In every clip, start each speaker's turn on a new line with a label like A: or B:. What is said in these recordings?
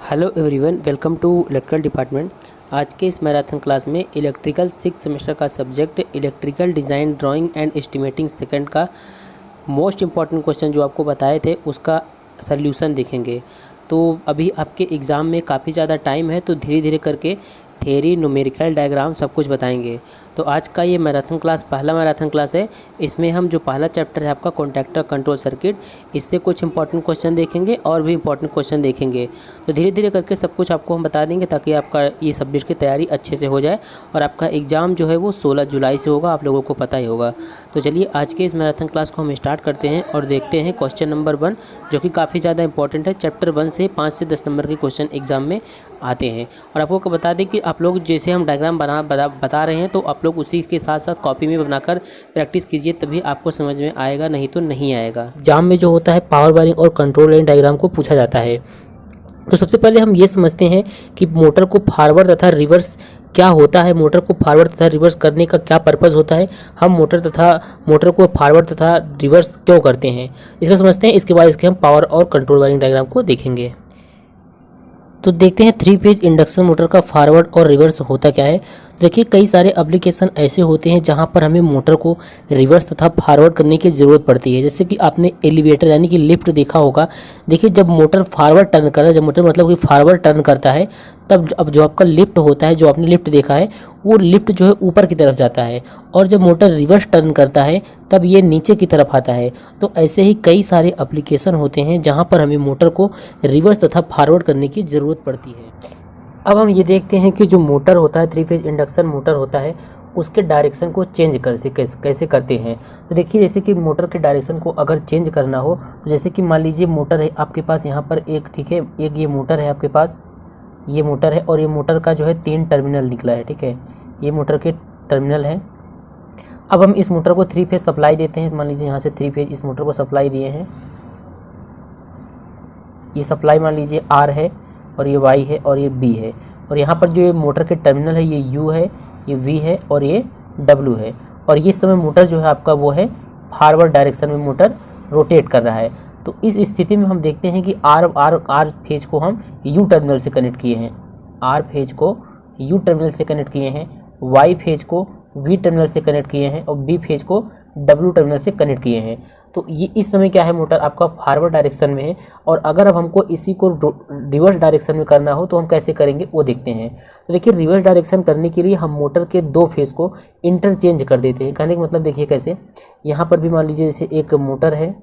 A: Hello everyone, welcome to electrical department. आज के इस मैराथन क्लास में इलेक्ट्रिकल 6 सेमेस्टर का subject electrical design drawing and estimating second का मोस्ट इम्पॉर्टेंट क्वेश्चन जो आपको बताए थे उसका सल्यूशन देखेंगे। तो अभी आपके एग्ज़ाम में काफ़ी ज़्यादा टाइम है, तो धीरे धीरे करके थ्योरी, न्यूमेरिकल डायग्राम सब कुछ बताएंगे। तो आज का ये मैराथन क्लास पहला मैराथन क्लास है। इसमें हम जो पहला चैप्टर है आपका कॉन्टैक्टर कंट्रोल सर्किट, इससे कुछ इंपॉर्टेंट क्वेश्चन देखेंगे और भी इंपॉर्टेंट क्वेश्चन देखेंगे। तो धीरे धीरे करके सब कुछ आपको हम बता देंगे ताकि आपका ये सब्जेक्ट की तैयारी अच्छे से हो जाए। और आपका एग्ज़ाम जो है वो 16 जुलाई से होगा, आप लोगों को पता ही होगा। तो चलिए आज के इस मैराथन क्लास को हम स्टार्ट करते हैं और देखते हैं क्वेश्चन नंबर 1, जो कि काफ़ी ज़्यादा इंपॉर्टेंट है। चैप्टर 1 से 5 से 10 नंबर के क्वेश्चन एग्जाम में आते हैं। और आपको बता दें कि आप लोग जैसे हम डायग्राम बता रहे हैं, तो आप लोग उसी के साथ साथ कॉपी में बनाकर प्रैक्टिस कीजिए, तभी आपको समझ में आएगा, नहीं तो नहीं आएगा। एग्जाम में जो होता है पावर वायरिंग और कंट्रोल लाइन डायग्राम को पूछा जाता है। तो सबसे पहले हम ये समझते हैं कि मोटर को फॉरवर्ड तथा रिवर्स क्या होता है। मोटर को फॉरवर्ड तथा रिवर्स करने का क्या पर्पज़ होता है। हम मोटर को फॉरवर्ड तथा रिवर्स क्यों करते हैं, इसको समझते हैं। इसके बाद इसके हम पावर और कंट्रोल वायरिंग डायग्राम को देखेंगे। तो देखते हैं 3 फेज इंडक्शन मोटर का फॉरवर्ड और रिवर्स होता क्या है। देखिए, कई सारे एप्लीकेशन ऐसे होते हैं जहां पर हमें मोटर को रिवर्स तथा फॉरवर्ड करने की ज़रूरत पड़ती है। जैसे कि आपने एलिवेटर यानी कि लिफ्ट देखा होगा। देखिए, जब मोटर फॉरवर्ड टर्न करता है, जब मोटर मतलब कि फॉरवर्ड टर्न करता है, तब अब जो आपका लिफ्ट होता है, जो आपने लिफ्ट देखा है, वो लिफ्ट जो है ऊपर की तरफ जाता है। और जब मोटर रिवर्स टर्न करता है तब ये नीचे की तरफ आता है। तो ऐसे ही कई सारे एप्लीकेशन होते हैं जहाँ पर हमें मोटर को रिवर्स तथा फॉरवर्ड करने की ज़रूरत पड़ती है। अब हम ये देखते हैं कि जो मोटर होता है, 3 फेज इंडक्शन मोटर होता है, उसके डायरेक्शन को चेंज कैसे करते हैं। तो देखिए, जैसे कि मोटर के डायरेक्शन को अगर चेंज करना हो, तो जैसे कि मान लीजिए मोटर है आपके पास यहाँ पर एक, ठीक है, एक ये मोटर है आपके पास, ये मोटर है और ये मोटर का जो है 3 टर्मिनल निकला है, ठीक है, ये मोटर के टर्मिनल है। अब हम इस मोटर को 3 फेज सप्लाई देते हैं। मान लीजिए यहाँ से 3 फेज इस मोटर को सप्लाई दिए हैं। ये सप्लाई मान लीजिए आर है और ये वाई है और ये बी है। और यहाँ पर जो ये मोटर के टर्मिनल है, ये यू है, ये वी है और ये डब्ल्यू है। और ये समय मोटर जो है आपका वो है फॉरवर्ड डायरेक्शन में मोटर रोटेट कर रहा है। तो इस स्थिति में हम देखते हैं कि आर फेज को हम यू टर्मिनल से कनेक्ट किए हैं, आर फेज को यू टर्मिनल से कनेक्ट किए हैं, वाई फेज को वी टर्मिनल से कनेक्ट किए हैं और बी फेज को डब्ल्यू टर्मिनल से कनेक्ट किए हैं। तो ये इस समय क्या है, मोटर आपका फॉरवर्ड डायरेक्शन में है। और अगर अब हमको इसी को रिवर्स डायरेक्शन में करना हो तो हम कैसे करेंगे वो देखते हैं। तो देखिए, रिवर्स डायरेक्शन करने के लिए हम मोटर के 2 फेज को इंटरचेंज कर देते हैं। कहने का मतलब देखिए कैसे, यहाँ पर भी मान लीजिए जैसे एक मोटर है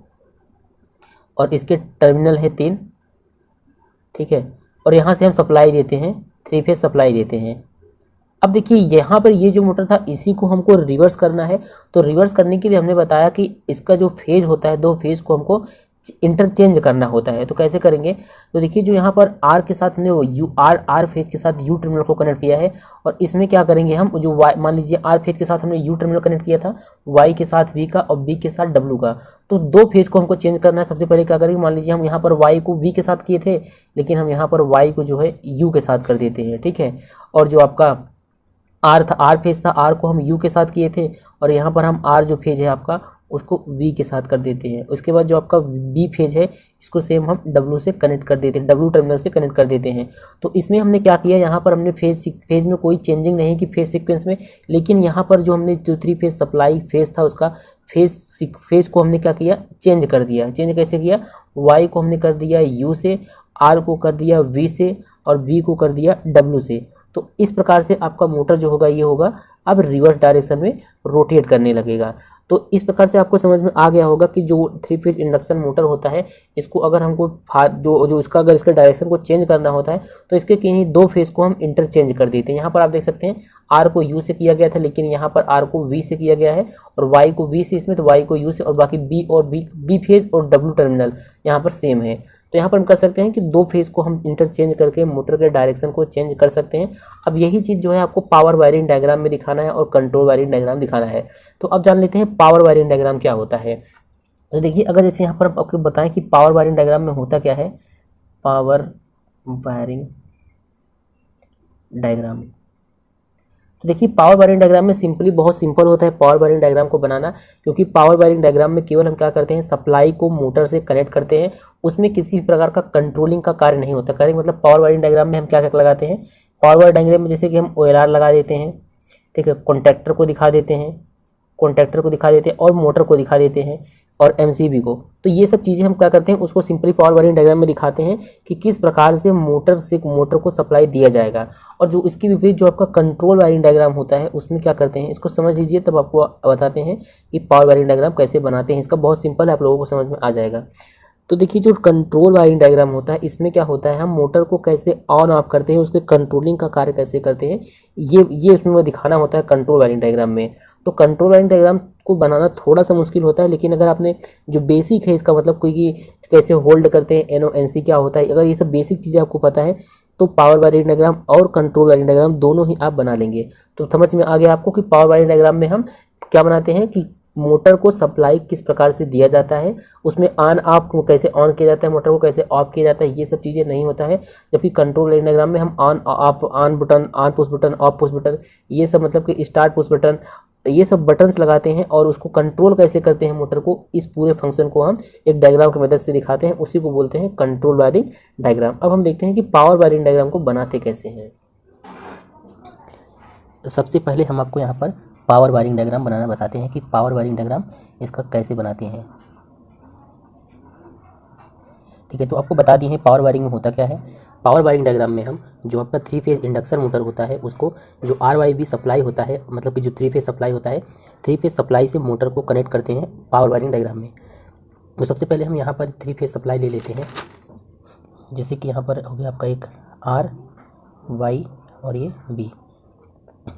A: और इसके टर्मिनल है 3, ठीक है, और यहाँ से हम सप्लाई देते हैं, 3 फेज सप्लाई देते हैं। अब देखिए, यहाँ पर ये जो मोटर था इसी को हमको रिवर्स करना है। तो रिवर्स करने के लिए हमने बताया कि इसका जो फेज होता है, 2 फेज को हमको इंटरचेंज करना होता है। तो कैसे करेंगे, तो देखिए, जो यहाँ पर आर के साथ हमने आर फेज के साथ यू टर्मिनल को कनेक्ट किया है। और इसमें क्या करेंगे हम, जो वाई, मान लीजिए आर फेज के साथ हमने यू टर्मिनल कनेक्ट किया था, वाई के साथ वी का और बी के साथ डब्ल्यू का। तो 2 फेज को हमको चेंज करना है। सबसे पहले क्या करेंगे, मान लीजिए हम यहाँ पर वाई को वी के साथ किए थे, लेकिन हम यहाँ पर वाई को जो है यू के साथ कर देते हैं, ठीक है। और जो आपका आर फेज था, आर को हम यू के साथ किए थे और यहाँ पर हम आर जो फेज है आपका उसको वी के साथ कर देते हैं। उसके बाद जो आपका बी फेज है इसको सेम हम डब्ल्यू से कनेक्ट कर देते हैं, डब्ल्यू टर्मिनल से कनेक्ट कर देते हैं। तो इसमें हमने क्या किया, यहाँ पर हमने फेज में कोई चेंजिंग नहीं की फेज सीक्वेंस में, लेकिन यहाँ पर जो हमने जो 3 फेज सप्लाई फेज था उसका फेज को हमने क्या किया, चेंज कर दिया। चेंज कैसे किया, वाई को हमने कर दिया यू से, आर को कर दिया वी से और बी को कर दिया डब्ल्यू से। तो इस प्रकार से आपका मोटर जो होगा ये होगा अब रिवर्स डायरेक्शन में रोटेट करने लगेगा। तो इस प्रकार से आपको समझ में आ गया होगा कि जो 3 फेज इंडक्शन मोटर होता है, इसको अगर हमको जो इसका अगर इसका डायरेक्शन को चेंज करना होता है तो इसके किन्हीं 2 फेज को हम इंटरचेंज कर देते हैं। यहाँ पर आप देख सकते हैं आर को यू से किया गया था, लेकिन यहाँ पर आर को वी से किया गया है और वाई को वी से इसमें, तो वाई को यू से, और बाकी बी फेज और डब्ल्यू टर्मिनल यहाँ पर सेम है। तो यहाँ पर हम कर सकते हैं कि 2 फेज को हम इंटरचेंज करके मोटर के डायरेक्शन को चेंज कर सकते हैं। अब यही चीज़ जो है आपको पावर वायरिंग डायग्राम में दिखाना है और कंट्रोल वायरिंग डायग्राम दिखाना है। तो अब जान लेते हैं पावर वायरिंग डायग्राम क्या होता है। तो देखिए, अगर जैसे यहाँ पर आपको बताएं कि पावर वायरिंग डायग्राम में होता क्या है, पावर वायरिंग डायग्राम। तो देखिए पावर वायरिंग डायग्राम में सिंपली बहुत सिंपल होता है पावर वायरिंग डायग्राम को बनाना, क्योंकि पावर वायरिंग डायग्राम में केवल हम क्या करते हैं, सप्लाई को मोटर से कनेक्ट करते हैं, उसमें किसी भी प्रकार का कंट्रोलिंग का कार्य नहीं होता। करेंगे मतलब पावर वायरिंग डायग्राम में हम क्या क्या लगाते हैं, पावर वायरिंग डायग्राम में जैसे कि हम OLR लगा देते हैं, ठीक है, कॉन्टैक्टर को दिखा देते हैं, और मोटर को दिखा देते हैं और MCB को। तो ये सब चीज़ें हम क्या करते हैं, उसको सिंपली पावर वायरिंग डायग्राम में दिखाते हैं कि किस प्रकार से मोटर को सप्लाई दिया जाएगा। और जो इसके विपरीत जो आपका कंट्रोल वायरिंग डायग्राम होता है उसमें क्या करते हैं, इसको समझ लीजिए तब आपको बताते हैं कि पावर वायरिंग डायग्राम कैसे बनाते हैं। इसका बहुत सिंपल है, आप लोगों को समझ में आ जाएगा। तो देखिए जो कंट्रोल वायरिंग डायग्राम होता है इसमें क्या होता है, हम मोटर को कैसे ऑन ऑफ करते हैं, उसके कंट्रोलिंग का कार्य कैसे करते हैं, ये इसमें दिखाना होता है कंट्रोल वायरिंग डायग्राम में। तो कंट्रोल वायरिंग डायग्राम को बनाना थोड़ा सा मुश्किल होता है, लेकिन अगर आपने जो बेसिक है इसका मतलब कोई कि कैसे होल्ड करते हैं, NONC क्या होता है, अगर ये सब बेसिक चीज़ें आपको पता है तो पावर वायरिंग डायग्राम और कंट्रोल वायरिंग डायग्राम दोनों ही आप बना लेंगे। तो समझ में आ गया आपको कि पावर वायरिंग डायग्राम में हम क्या बनाते हैं कि मोटर को सप्लाई किस प्रकार से दिया जाता है, उसमें ऑन ऑफ कैसे ऑन किया जाता है, मोटर को कैसे ऑफ किया जाता है, ये सब चीज़ें नहीं होता है। जबकि कंट्रोल वायरिंग डायग्राम में हम on button, on push button, of push button, ये सब मतलब कि स्टार्ट पुश बटन, ये सब बटन्स लगाते हैं और उसको कंट्रोल कैसे करते हैं मोटर को, इस पूरे फंक्शन को हम एक डायग्राम की मदद से दिखाते हैं, उसी को बोलते हैं कंट्रोल वायरिंग डायग्राम। अब हम देखते हैं कि पावर वायरिंग डायग्राम को बनाते कैसे हैं। सबसे पहले हम आपको यहाँ पर पावर वायरिंग डायग्राम बनाना बताते हैं कि पावर वायरिंग डायग्राम इसका कैसे बनाते हैं। ठीक है, तो आपको बता दिए हैं पावर वायरिंग में होता क्या है। पावर वायरिंग डायग्राम में हम जो आपका 3 फेज इंडक्शन मोटर होता है उसको जो RYB सप्लाई होता है, मतलब कि जो 3 फेज सप्लाई होता है, 3 फेज सप्लाई से मोटर को कनेक्ट करते हैं पावर वायरिंग डायग्राम में। तो सबसे पहले हम यहाँ पर 3 फेज सप्लाई ले लेते हैं, जैसे कि यहाँ पर हो गया आपका एक R, Y और ये B।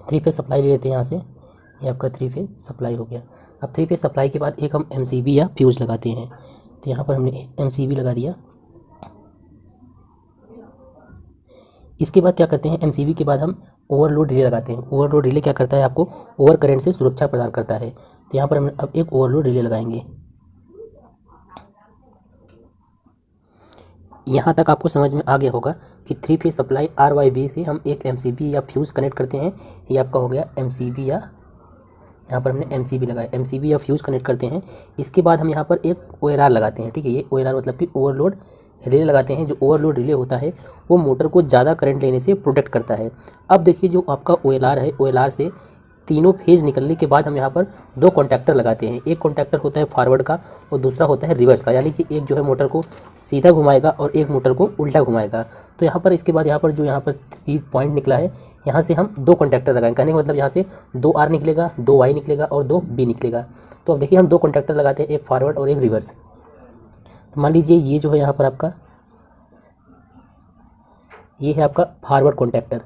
A: 3 फेज सप्लाई ले लेते हैं यहाँ से, ये आपका 3 फेज सप्लाई हो गया। अब 3 फेज सप्लाई के बाद एक हम MCB या फ्यूज लगाते हैं, तो यहाँ पर हमने MCB लगा दिया। इसके बाद क्या करते हैं, MCB के बाद हम ओवरलोड रिले लगाते हैं। ओवरलोड रिले क्या करता है, आपको ओवर करंट से सुरक्षा प्रदान करता है। तो यहाँ पर हम अब एक ओवरलोड रिले लगाएंगे। यहाँ तक आपको समझ में आ गया होगा कि 3 फेज सप्लाई RYB से हम एक MCB या फ्यूज़ कनेक्ट करते हैं। ये आपका हो गया MCB, या यहाँ पर हमने MCB लगाया, MCB या फ्यूज़ कनेक्ट करते हैं। इसके बाद हम यहाँ पर एक OLR लगाते हैं। ठीक है, ये OLR मतलब कि ओवरलोड रिले लगाते हैं। जो ओवरलोड रिले होता है वो मोटर को ज़्यादा करंट लेने से प्रोटेक्ट करता है। अब देखिए जो आपका OLR है, OLR से तीनों फेज निकलने के बाद हम यहाँ पर 2 कॉन्टैक्टर लगाते हैं। एक कॉन्टैक्टर होता है फॉरवर्ड का और दूसरा होता है रिवर्स का, यानी कि एक जो है मोटर को सीधा घुमाएगा और एक मोटर को उल्टा घुमाएगा। तो यहाँ पर इसके बाद यहाँ पर जो यहाँ पर 3 पॉइंट निकला है, यहाँ से हम 2 कॉन्टैक्टर लगाएंगे। कहने का मतलब यहाँ से 2 R निकलेगा, 2 Y निकलेगा और 2 B निकलेगा। तो अब देखिए हम 2 कॉन्टैक्टर लगाते हैं, एक फॉरवर्ड और एक रिवर्स। तो मान लीजिए ये जो है यहाँ पर आपका ये है आपका फॉरवर्ड कॉन्टैक्टर,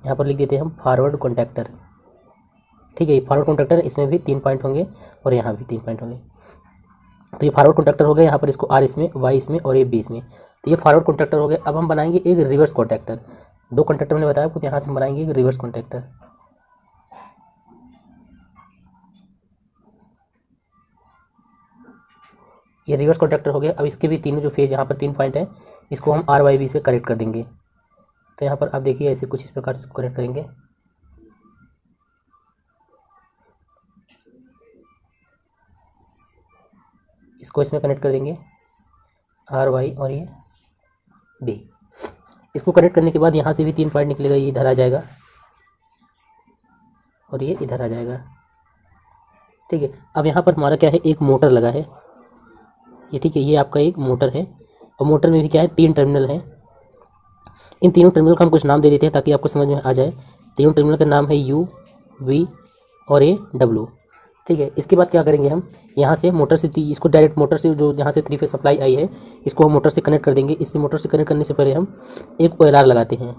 A: यहाँ पर लिख देते हैं हम फॉरवर्ड कॉन्टैक्टर। ठीक है, ये फॉरवर्ड कॉन्टैक्टर, इसमें भी 3 पॉइंट होंगे और यहाँ भी 3 पॉइंट होंगे। तो ये फॉरवर्ड कॉन्टैक्टर हो गया, यहाँ पर इसको R इसमें, Y इसमें और ये B इसमें। तो ये फॉरवर्ड कॉन्टैक्टर हो गया। अब हम बनाएंगे एक रिवर्स कॉन्टैक्टर। 2 कॉन्टैक्टर मैंने बताया आपको, यहाँ से हम बनाएंगे एक रिवर्स कॉन्टैक्टर। ये रिवर्स कॉन्टैक्टर हो गया। अब इसके भी तीनों जो फेज यहाँ पर 3 पॉइंट है, इसको हम RYB से कनेक्ट कर देंगे। तो यहाँ पर आप देखिए ऐसे कुछ इस प्रकार से इसको कनेक्ट करेंगे। इसको इसमें कनेक्ट कर देंगे RY और ये B। इसको कनेक्ट करने के बाद यहाँ से भी 3 पॉइंट निकलेगा, ये इधर आ जाएगा और ये इधर आ जाएगा। ठीक है, अब यहाँ पर हमारा क्या है, एक मोटर लगा है ये। ठीक है, ये आपका एक मोटर है और मोटर में भी क्या है, 3 टर्मिनल हैं। इन तीनों टर्मिनल का हम कुछ नाम दे देते हैं ताकि आपको समझ में आ जाए। तीनों टर्मिनल का नाम है U, V और ये W। ठीक है, इसके बाद क्या करेंगे, हम यहाँ से मोटर से इसको डायरेक्ट मोटर से जो यहाँ से 3 फेज सप्लाई आई है इसको हम मोटर से कनेक्ट कर देंगे। इससे मोटर से कनेक्ट करने से पहले हम एक OLR लगाते हैं।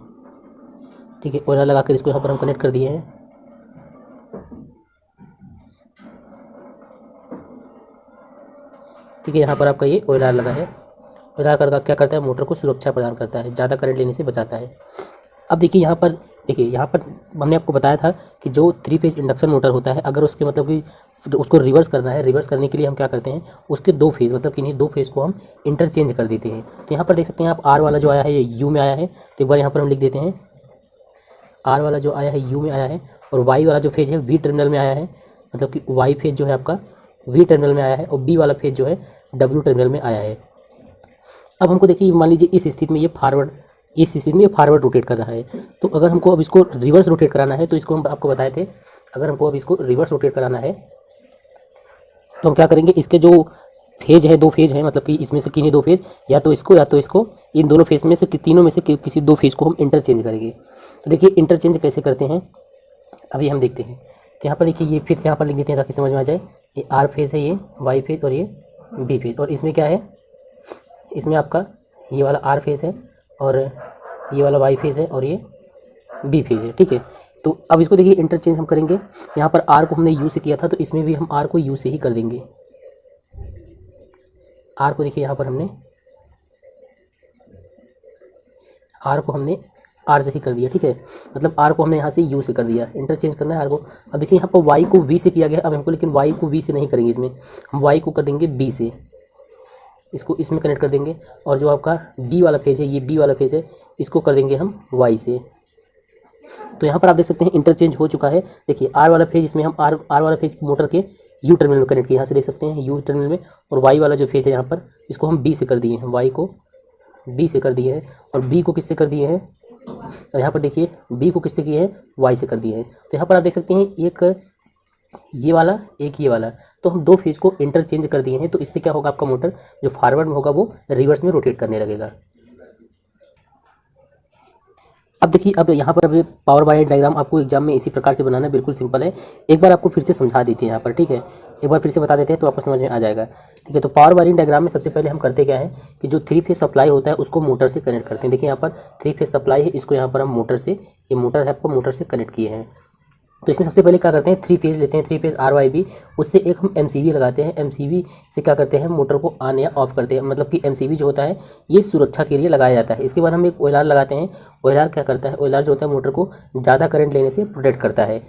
A: ठीक है, OLR लगाकर इसको यहाँ पर हम कनेक्ट कर दिए हैं। ठीक है, यहाँ पर आपका ये OLR लगा है। OLR का क्या करता है, मोटर को सुरक्षा प्रदान करता है, ज़्यादा करंट लेने से बचाता है। अब देखिए यहाँ पर हमने आपको बताया था कि जो 3 फेज इंडक्शन मोटर होता है, अगर उसके मतलब कि उसको रिवर्स करना है, रिवर्स करने के लिए हम क्या करते हैं, उसके 2 फेज मतलब कि 2 फेज को हम इंटरचेंज कर देते हैं। तो यहाँ पर देख सकते हैं आप R वाला जो आया है ये U में आया है। तो एक बार यहाँ पर हम लिख देते हैं आर वाला जो आया है यू में आया है, और वाई वाला जो फेज है वी टर्मिनल में आया है, मतलब कि वाई फेज जो है आपका वी टर्मिनल में आया है, और बी वाला फेज जो है डब्ल्यू टर्मिनल में आया है। अब हमको देखिए मान लीजिए इस स्थिति में ये फॉरवर्ड, इस स्थिति में ये फॉरवर्ड रोटेट कर रहा है। तो अगर हमको अब इसको रिवर्स रोटेट कराना है, तो इसको हम आपको बताए थे, अगर हमको अब इसको रिवर्स रोटेट कराना है तो हम क्या करेंगे, इसके जो फेज है, दो फेज है, मतलब कि इसमें से किन्हीं दो फेज, या तो इसको, इन दोनों फेज में से तीनों में से किसी दो फेज को हम इंटरचेंज करेंगे। तो देखिए इंटरचेंज कैसे करते हैं अभी हम देखते हैं। तो यहाँ पर देखिए ये फिर से यहाँ पर लिख देते हैं ताकि समझ में आ जाए। ये आर फेज है, ये वाई फेज और ये बी फेज, और इसमें क्या है, इसमें आपका ये वाला आर फेज है और ये वाला वाई फेज है और ये बी फेज है, ठीक है। तो अब इसको देखिए इंटरचेंज हम करेंगे। यहाँ पर आर को हमने यू से किया था, तो इसमें भी हम आर को यू से ही कर देंगे। आर को देखिए यहाँ पर हमने आर को हमने आर से ही कर दिया, ठीक है। मतलब आर को हमने यहाँ से यू से कर दिया, इंटरचेंज करना है आर को। अब देखिए यहाँ पर वाई को वी से किया गया, अब हमको लेकिन वाई को वी से नहीं करेंगे, इसमें हम वाई को कर देंगे बी से, इसको इसमें कनेक्ट कर देंगे। और जो आपका बी वाला फेज है, ये बी वाला फेज है, इसको कर देंगे हम वाई से। तो यहाँ पर आप देख सकते हैं इंटरचेंज हो चुका है। देखिए आर वाला फेज, इसमें हम आर वाला फेज मोटर के यू टर्मिनल में कनेक्ट किया, यहाँ से देख सकते हैं यू टर्मिनल में। और वाई वाला जो फेज है यहाँ पर, इसको हम बी से कर दिए हैं, वाई को बी से कर दिए हैं, और बी को किससे कर दिए हैं, और यहाँ पर देखिए बी को किससे किए हैं, वाई से कर दिए हैं। तो यहाँ पर आप देख सकते हैं एक ये वाला, एक ये वाला, तो हम दो फेज को इंटरचेंज कर दिए हैं। तो इससे क्या होगा, आपका मोटर जो फॉरवर्ड में होगा वो रिवर्स में रोटेट करने लगेगा। अब देखिए, अब यहाँ पर अभी पावर वायर डायग्राम आपको एग्जाम में इसी प्रकार से बनाना है, बिल्कुल सिंपल है। एक बार आपको फिर से समझा देते हैं यहाँ पर, ठीक है, एक बार फिर से बता देते हैं तो आपको समझ में आ जाएगा, ठीक है। तो पावर वायरिंग डायग्राम में सबसे पहले हम करते क्या है कि जो 3 फेज सप्लाई होता है उसको मोटर से कनेक्ट करते हैं। देखिए यहाँ पर 3 फेज सप्लाई है, इसको यहाँ पर हम मोटर से, ये मोटर है आपको मोटर से कनेक्ट किए हैं। तो इसमें सबसे पहले क्या करते हैं, 3 फेज लेते हैं, 3 फेज आर वाई बी, उससे एक हम एमसीबी लगाते हैं। एमसीबी से क्या करते हैं, मोटर को ऑन या ऑफ करते हैं। मतलब कि एमसीबी जो होता है ये सुरक्षा के लिए लगाया जाता है। इसके बाद हम एक ओएलआर लगाते हैं। ओएलआर क्या करता है, ओएलआर जो होता है मोटर को ज़्यादा करंट लेने से प्रोटेक्ट करता है।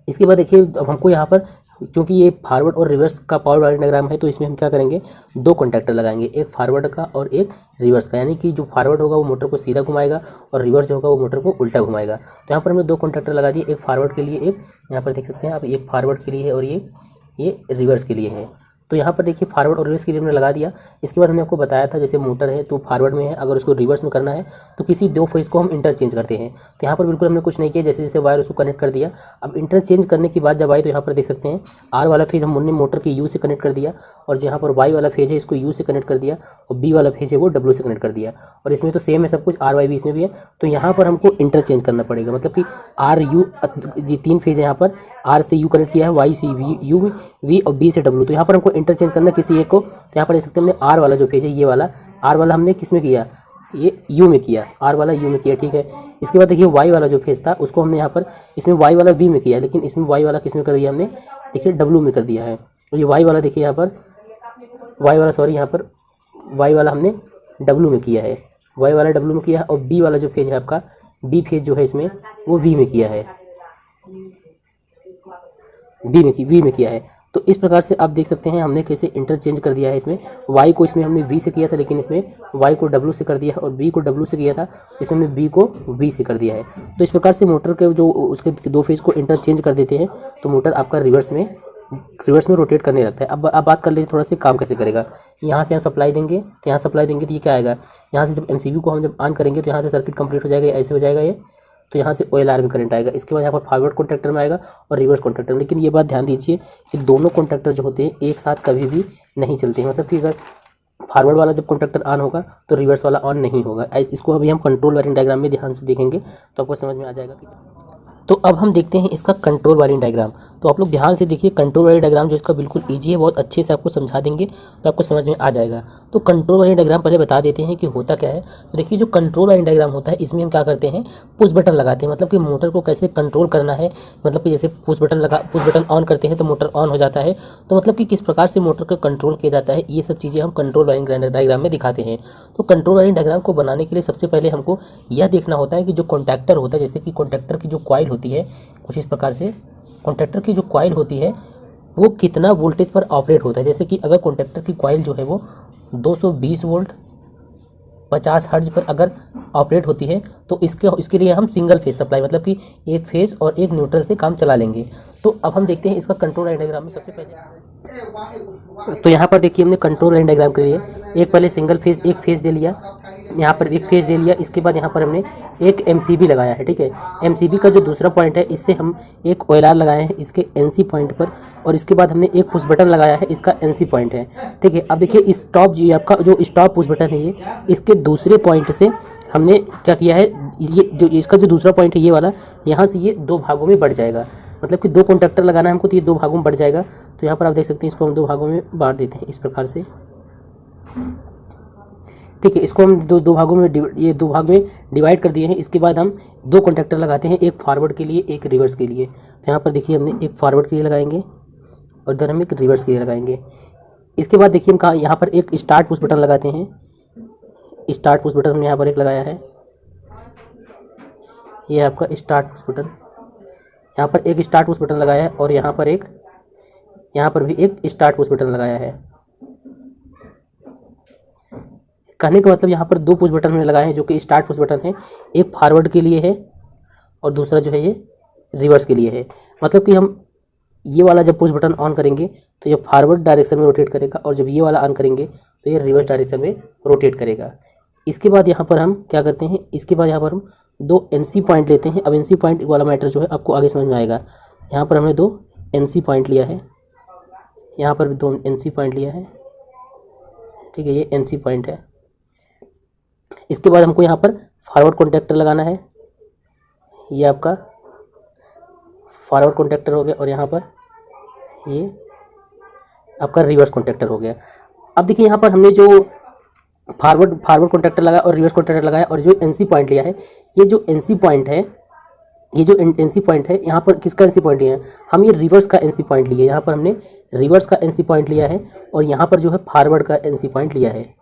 A: इसके बाद देखिए अब हमको यहाँ पर, क्योंकि ये फॉरवर्ड और रिवर्स का पावर वायरिंग डायग्राम है, तो इसमें हम क्या करेंगे, 2 कॉन्टैक्टर लगाएंगे, एक फॉरवर्ड का और एक रिवर्स का। यानी कि जो फॉरवर्ड होगा वो मोटर को सीधा घुमाएगा और रिवर्स जो होगा वो मोटर को उल्टा घुमाएगा। तो यहाँ पर हमने 2 कॉन्टैक्टर लगा दिए, एक फॉरवर्ड के लिए, एक यहाँ पर देख सकते हैं आप, एक फॉरवर्ड के लिए है और ये रिवर्स के लिए है। तो यहाँ पर देखिए फॉरवर्ड और रिवर्स के लिए हमने लगा दिया। इसके बाद हमने आपको बताया था जैसे मोटर है तो फॉरवर्ड में है, अगर उसको रिवर्स में करना है तो किसी 2 फेज को हम इंटरचेंज करते हैं। तो यहाँ पर बिल्कुल हमने कुछ नहीं किया, जैसे जैसे वायर उसको कनेक्ट कर दिया। अब इंटरचेंज करने की बात जब आई तो यहाँ पर देख सकते हैं आर वाला फेज हमने मोटर के यू से कनेक्ट कर दिया, और जो यहाँ पर वाई वाला फेज है इसको यू से कनेक्ट कर दिया, और बी वाला फेज है वो डब्ल्यू से कनेक्ट कर दिया। और इसमें तो सेम है सब कुछ, आर वाई बी इसमें भी है। तो यहाँ पर हमको इंटरचेंज करना पड़ेगा, मतलब कि आर यू, ये 3 फेज है, यहाँ पर आर से यू कनेक्ट किया है, वाई से यू वी और बी से डब्ल्यू। तो यहाँ पर हमको इंटरचेंज करना किसी एक को। तो यहाँ पर देख सकते हैं हमने आर वाला जो फेज है, ये वाला आर वाला हमने किस में किया, ये यू में किया, आर वाला यू में किया, ठीक है। इसके बाद देखिए वाई वाला जो फेज था उसको हमने यहाँ पर, इसमें वाई वाला बी में किया, लेकिन इसमें वाई वाला किस में कर दिया हमने, देखिए डब्ल्यू में कर दिया है। और ये वाई वाला देखिए यहाँ पर यहाँ पर वाई वाला हमने डब्ल्यू में किया है, वाई वाला डब्ल्यू में किया है। और बी वाला जो फेज है आपका, बी फेज जो है इसमें वो बी में किया है, बी में किया है। तो इस प्रकार से आप देख सकते हैं हमने कैसे इंटरचेंज कर दिया है। इसमें वाई को इसमें हमने वी से किया था, लेकिन इसमें वाई को डब्ल्यू से कर दिया है, और बी को डब्ल्यू से किया था, इसमें हमने बी को वी से कर दिया है। तो इस प्रकार से मोटर के जो उसके 2 फेज को इंटरचेंज कर देते हैं तो मोटर आपका रिवर्स में रोटेट करने लगता है। अब बात कर लेते थोड़ा सा काम कैसे करेगा। यहाँ से हम सप्लाई देंगे, तो यहाँ सप्लाई देंगे तो ये क्या आएगा, यहाँ से जब एमसीबी को हम जब ऑन करेंगे तो यहाँ से सर्किट कंप्लीट हो जाएगा, ऐसे हो जाएगा ये। तो यहाँ से ओएलआर में करंट आएगा। इसके बाद यहाँ पर फॉरवर्ड कॉन्टैक्टर में आएगा और रिवर्स कॉन्टैक्टर में। लेकिन ये बात ध्यान दीजिए कि दोनों कॉन्टैक्टर जो होते हैं एक साथ कभी भी नहीं चलते हैं। मतलब कि अगर फॉरवर्ड वाला जब कॉन्टैक्टर ऑन होगा तो रिवर्स वाला ऑन नहीं होगा। इसको अभी हम कंट्रोल वायरिंग डायग्राम में ध्यान से देखेंगे तो आपको समझ में आ जाएगा कि। तो अब हम देखते हैं इसका कंट्रोल वायरिंग डायग्राम। तो आप लोग ध्यान से देखिए, कंट्रोल वायरिंग डायग्राम जो इसका बिल्कुल ईजी है, बहुत अच्छे से आपको समझा देंगे तो आपको समझ में आ जाएगा। तो कंट्रोल वायरिंग डायग्राम पहले बता देते हैं कि होता क्या है। तो देखिए जो कंट्रोल वायरिंग डायग्राम होता है इसमें हम क्या करते हैं, पुश बटन लगाते हैं। मतलब कि मोटर को कैसे कंट्रोल करना है, मतलब कि जैसे पुश बटन ऑन करते हैं तो मोटर ऑन हो जाता है। तो मतलब कि किस प्रकार से मोटर को कंट्रोल किया जाता है, ये सब चीज़ें हम कंट्रोल वायरिंग डायग्राम में दिखाते हैं। तो कंट्रोल वायरिंग डायग्राम को बनाने के लिए सबसे पहले हमको यह देखना होता है कि जो कॉन्टैक्टर होता है, जैसे कि कॉन्टैक्टर की जो कॉइल होती है, कुछ इस प्रकार से कॉन्टैक्टर की जो कॉइल होती है वो कितना वोल्टेज पर ऑपरेट होता है। जैसे कि अगर कॉन्टैक्टर की कॉइल जो है वो 220 वोल्ट 50 हर्ट्ज पर अगर ऑपरेट होती है तो इसके लिए हम सिंगल फेज सप्लाई मतलब कि एक फेज और एक न्यूट्रल से काम चला लेंगे। तो अब हम देखते हैं इसका कंट्रोल लाइन डायग्राम में सबसे पहले। तो यहाँ पर देखिए हमने कंट्रोल लाइन डायग्राम के लिए एक पहले सिंगल फेज एक फेज ले लिया, यहाँ पर एक फेज ले लिया। इसके बाद यहाँ पर हमने एक एमसीबी लगाया है, ठीक है। एमसीबी का जो दूसरा पॉइंट है इससे हम एक ओएलआर लगाए हैं इसके एनसी पॉइंट पर, और इसके बाद हमने एक पुश बटन लगाया है इसका एनसी पॉइंट है, ठीक है। अब देखिए स्टॉप जी आपका जो स्टॉप पुश बटन है ये इसके दूसरे पॉइंट से हमने क्या किया है, ये जो इसका जो दूसरा पॉइंट है ये वाला, यहाँ से ये 2 भागों में बढ़ जाएगा। मतलब कि 2 कॉन्टैक्टर लगाना है हमको तो ये 2 भागों में बढ़ जाएगा। तो यहाँ पर आप देख सकते हैं इसको हम 2 भागों में बांट देते हैं इस प्रकार से, ठीक है। इसको हम दो भागों में ये 2 भाग में डिवाइड कर दिए हैं। इसके बाद हम 2 कॉन्टैक्टर लगाते हैं, एक फॉरवर्ड के लिए एक रिवर्स के लिए। तो यहाँ पर देखिए हमने एक फॉरवर्ड के लिए लगाएंगे और इधर हम एक रिवर्स के लिए लगाएंगे। इसके बाद देखिए हम कहाँ यहाँ पर एक स्टार्ट पुश बटन लगाते हैं। स्टार्ट पुश बटन हमने यहाँ पर एक लगाया है, ये आपका स्टार्ट पुश बटन। यहाँ पर एक स्टार्ट पुश बटन लगाया है और यहाँ पर भी एक स्टार्ट पुश बटन लगाया है। कहने का मतलब यहाँ पर 2 पुश बटन हमने लगाए हैं जो कि स्टार्ट पुश बटन है, एक फॉरवर्ड के लिए है और दूसरा जो है ये रिवर्स के लिए है। मतलब कि हम ये वाला जब पुश बटन ऑन करेंगे तो ये फॉरवर्ड डायरेक्शन में रोटेट करेगा और जब ये वाला ऑन करेंगे तो ये रिवर्स डायरेक्शन में रोटेट करेगा। इसके बाद यहाँ पर हम क्या करते हैं, इसके बाद यहाँ पर हम 2 एनसी पॉइंट लेते हैं। अब एनसी पॉइंट वाला मैटर जो है आपको आगे समझ में आएगा। यहाँ पर हमने 2 एनसी पॉइंट लिया है, यहाँ पर भी 2 एनसी पॉइंट लिया है, ठीक है। ये एनसी पॉइंट है। इसके बाद हमको यहाँ पर फॉरवर्ड कॉन्टैक्टर लगाना है, ये आपका फॉरवर्ड कॉन्टैक्टर हो गया और यहाँ पर ये आपका रिवर्स कॉन्टैक्टर हो गया। अब देखिए यहाँ पर हमने जो फॉरवर्ड कॉन्टैक्टर लगाया और रिवर्स कॉन्टैक्टर लगाया और जो एनसी पॉइंट लिया है, ये जो एनसी पॉइंट है, ये जो एनसी पॉइंट है, यहाँ पर किसका एनसी पॉइंट लिया है, हम ये रिवर्स का एनसी पॉइंट लिए। यहाँ पर हमने रिवर्स का एनसी पॉइंट लिया है और यहाँ पर जो है फॉरवर्ड का एनसी पॉइंट लिया है।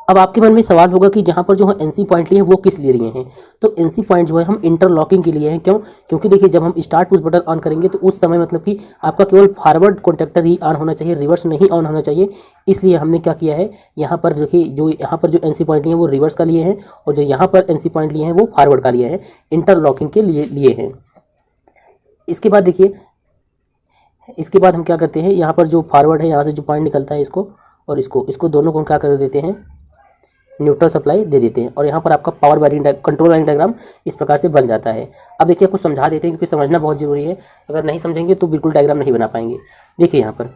A: अब आपके मन में सवाल होगा कि यहाँ पर जो है एनसी पॉइंट लिए हैं वो किस लिए लिए हैं। तो एनसी पॉइंट जो है हम इंटरलॉकिंग के लिए हैं। क्यों? क्योंकि देखिए जब हम स्टार्ट पुश बटन ऑन करेंगे तो उस समय मतलब कि आपका केवल फॉरवर्ड कॉन्टैक्टर ही ऑन होना चाहिए, रिवर्स नहीं ऑन होना चाहिए। इसलिए हमने क्या किया है, यहाँ पर देखिए जो यहाँ पर जो एनसी पॉइंट लिए हैं वो रिवर्स का लिए हैं और जो यहाँ पर एनसी पॉइंट लिए हैं वो फॉरवर्ड का लिए हैं, इंटरलॉकिंग के लिए हैं। इसके बाद देखिए, इसके बाद हम क्या करते हैं, यहाँ पर जो फॉरवर्ड है यहाँ से जो पॉइंट निकलता है इसको और इसको दोनों को क्या कर देते हैं, न्यूट्रल सप्लाई दे देते हैं और यहाँ पर आपका power wiring control line diagram इस प्रकार से बन जाता है। अब देखिए आपको समझा देते हैं क्योंकि समझना बहुत ज़रूरी है, अगर नहीं समझेंगे तो बिल्कुल डायग्राम नहीं बना पाएंगे। देखिए यहाँ पर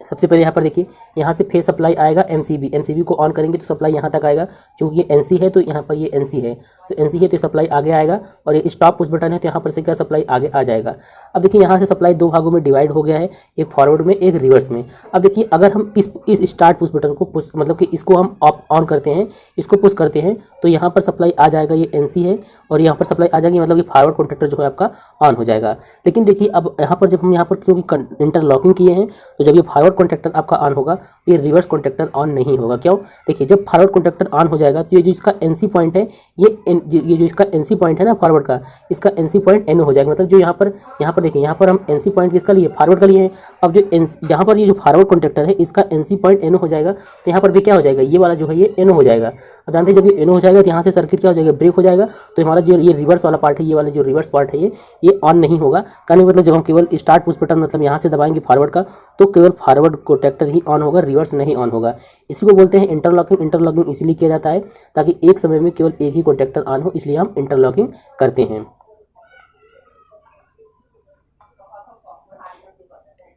A: सबसे पहले यहाँ पर देखिए, यहाँ से फेज सप्लाई आएगा एमसीबी को ऑन करेंगे तो सप्लाई यहाँ तक आएगा। चूँकि ये एनसी है तो यहाँ पर ये एनसी है, तो एनसी है तो सप्लाई आगे आएगा और ये स्टॉप पुश बटन है तो यहाँ पर से क्या सप्लाई आगे आ जाएगा। अब देखिए यहाँ से सप्लाई 2 भागों में डिवाइड हो गया है, एक फॉरवर्ड में एक रिवर्स में। अब देखिए अगर हम इस स्टार्ट पुश बटन को पुश मतलब कि इसको हम ऑन करते हैं, इसको पुश करते हैं तो यहाँ पर सप्लाई आ जाएगा, ये एनसी है और यहाँ पर सप्लाई आ जाएगी, मतलब ये फॉरवर्ड कॉन्टैक्टर जो है आपका ऑन हो जाएगा। लेकिन देखिए अब यहाँ पर जब हम यहाँ पर क्योंकि इंटरलॉकिंग किए हैं तो जब ये फॉरवर्ड कॉन्टैक्टर आपका ऑन होगा ये रिवर्स कॉन्टैक्टर ऑन नहीं होगा। क्यों? देखिए जब फॉरवर्ड कॉन्टैक्टर ऑन हो जाएगा तो ये जो इसका एनसी पॉइंट है, ये जो इसका एनसी पॉइंट है ना फॉरवर्ड का, इसका एनसी पॉइंट एन हो जाएगा। मतलब जो यहाँ पर देखिए यहाँ पर हम एनसी पॉइंट किसका लिए, फॉरवर्ड का लिए हैं। अब जो यहाँ पर ये जो फॉरवर्ड कॉन्टैक्टर है इसका एनसी पॉइंट एन हो जाएगा तो यहाँ पर भी क्या हो जाएगा, ये वाला जो है ये एन हो जाएगा। अब जानते हैं जब ये एन हो जाएगा तो यहाँ से सर्किट क्या हो जाएगा, ब्रेक हो जाएगा। तो हमारा जो ये रिवर्स वाला पार्ट है, ये वाला जो रिवर्स पार्ट है ये ऑन नहीं होगा। कहने मतलब जब हम केवल स्टार्ट पुश बटन मतलब यहाँ से दबाएंगे फॉरवर्ड का तो केवल फॉरवर्ड कॉन्टैक्टर ही ऑन होगा, रिवर्स नहीं ऑन होगा। इसी को बोलते हैं इंटरलॉकिंग। इंटरलॉकिंग इसलिए किया जाता है ताकि एक समय में केवल एक ही कॉन्टैक्टर ऑन हो, इसलिए हम इंटरलॉकिंग करते हैं।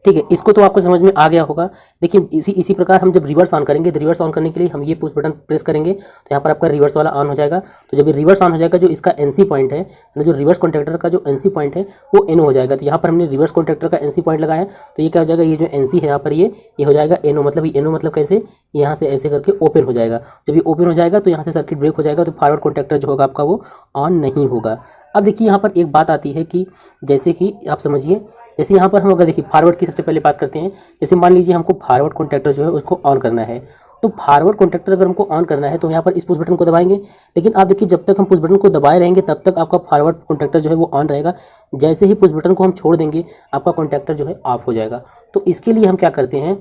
A: ठीक है, इसको तो आपको समझ में आ गया होगा। देखिए इसी प्रकार हम जब रिवर्स ऑन करेंगे तो रिवर्स ऑन करने के लिए हम ये पुश बटन प्रेस करेंगे तो यहाँ पर आपका रिवर्स वाला ऑन हो जाएगा। तो जब ये रिवर्स ऑन हो जाएगा जो इसका एनसी पॉइंट है, मतलब जो रिवर्स कॉन्टैक्टर का जो एनसी पॉइंट है वो एनो हो जाएगा। तो यहाँ पर हमने रिवर्स कॉन्टैक्टर का एनसी पॉइंट लगाया तो ये क्या हो जाएगा, ये जो एनसी है यहाँ पर ये हो जाएगा एनो। मतलब एनो मतलब कैसे, यहाँ से ऐसे करके ओपन हो जाएगा। जब ये ओपन हो जाएगा तो यहाँ से सर्किट ब्रेक हो जाएगा तो फॉरवर्ड कॉन्टैक्टर जो होगा आपका वो ऑन नहीं होगा। अब देखिए यहाँ पर एक बात आती है कि जैसे कि आप समझिए, जैसे यहाँ पर हम अगर देखिए फॉरवर्ड की सबसे पहले बात करते हैं। जैसे मान लीजिए हमको फॉरवर्ड कॉन्टैक्टर जो है उसको ऑन करना है तो फॉरवर्ड कॉन्टैक्टर अगर हमको ऑन करना है तो यहाँ पर इस पुश बटन को दबाएंगे, लेकिन आप देखिए जब तक हम पुश बटन को दबाए रहेंगे तब तक आपका फॉरवर्ड कॉन्टैक्टर जो है वो ऑन रहेगा। जैसे ही पुश बटन को हम छोड़ देंगे आपका कॉन्टैक्टर जो है ऑफ हो जाएगा। तो इसके लिए हम क्या करते हैं,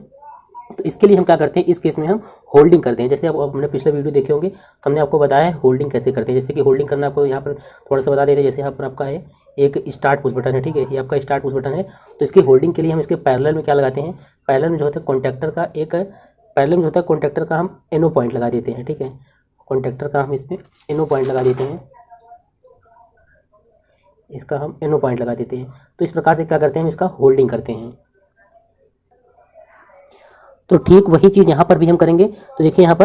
A: इस केस में हम होल्डिंग करते हैं। जैसे अब हमने पिछले वीडियो देखे होंगे तो हमने आपको बताया है होल्डिंग कैसे करते हैं। जैसे कि होल्डिंग करना आपको यहाँ पर थोड़ा सा बता देते हैं। जैसे यहाँ पर आपका है एक स्टार्ट पुश बटन है, ठीक है, ये आपका स्टार्ट पुश बटन है। तो इसकी होल्डिंग के लिए हम इसके पैरेलल में क्या लगाते हैं, पैरेलल में जो होता है कॉन्टैक्टर का हम एनो पॉइंट लगा देते हैं, ठीक है, कॉन्टैक्टर का हम इसमें एनो पॉइंट लगा देते हैं, इसका हम एनो पॉइंट लगा देते हैं। तो इस प्रकार से क्या करते हैं, हम इसका होल्डिंग करते हैं। तो ठीक वही चीज़ यहाँ पर भी हम करेंगे। तो देखिए यहाँ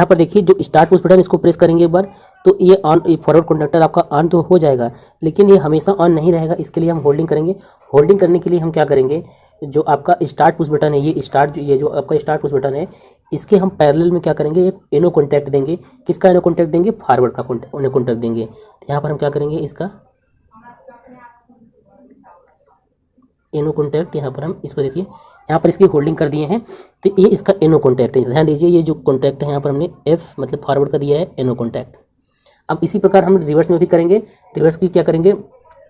A: पर देखिए जो स्टार्ट पुश बटन इसको प्रेस करेंगे एक बार तो ये ऑन, ये फॉरवर्ड कॉन्टैक्टर आपका ऑन तो हो जाएगा, लेकिन ये हमेशा ऑन नहीं रहेगा। इसके लिए हम होल्डिंग करेंगे। होल्डिंग करने के लिए हम क्या करेंगे, जो आपका स्टार्ट पुश बटन है, ये जो आपका स्टार्ट पुश बटन है, इसके हम पैरेलल में क्या करेंगे, एक एनो कॉन्टैक्ट देंगे। किसका एनो कॉन्टैक्ट देंगे, फॉरवर्ड का एनो कॉन्टैक्ट देंगे। तो यहाँ पर हम क्या करेंगे, इसका एनो कॉन्टैक्ट यहाँ पर हम इसको देखिए यहाँ पर इसकी होल्डिंग कर दिए हैं। तो ये इसका एनो कॉन्टैक्ट है। ध्यान दीजिए ये जो कॉन्टैक्ट है यहाँ पर हमने एफ मतलब फॉरवर्ड का दिया है एनो कॉन्टैक्ट। अब इसी प्रकार हम रिवर्स में भी करेंगे। रिवर्स की क्या करेंगे,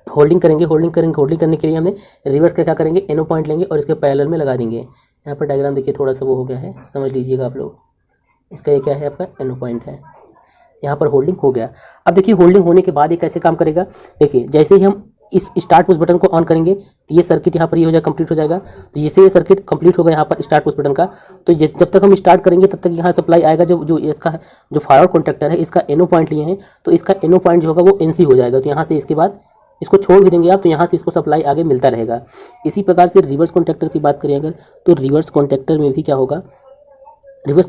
A: होल्डिंग करेंगे। होल्डिंग करने के लिए हमने रिवर्स का क्या करेंगे, एनो पॉइंट लेंगे और इसके पैरेलल में लगा देंगे। यहाँ पर डायग्राम देखिए थोड़ा सा वो हो गया है, समझ लीजिएगा आप लोग। इसका ये क्या है, आपका एनो पॉइंट है। यहाँ पर होल्डिंग हो गया। अब देखिए होल्डिंग होने के बाद ये कैसे काम करेगा, देखिए जैसे ही हम इस स्टार्ट पुश बटन को ऑन करेंगे तो ये सर्किट यहाँ पर ये हो जाएगा, कंप्लीट हो जाएगा। तो जैसे ये सर्किट कंप्लीट होगा यहाँ पर स्टार्ट पुश बटन का, तो जब तक हम स्टार्ट करेंगे तब तक यहाँ सप्लाई आएगा। जो इसका जो फॉरवर्ड कॉन्टैक्टर है इसका एनो पॉइंट लिए हैं, तो इसका एनो पॉइंट जो होगा वो एनसी हो जाएगा। तो यहाँ से इसके बाद इसको छोड़ भी देंगे आप तो यहाँ से इसको सप्लाई आगे मिलता रहेगा। इसी प्रकार से रिवर्स कॉन्टैक्टर की बात करें अगर, तो रिवर्स कॉन्टैक्टर में भी क्या होगा, जब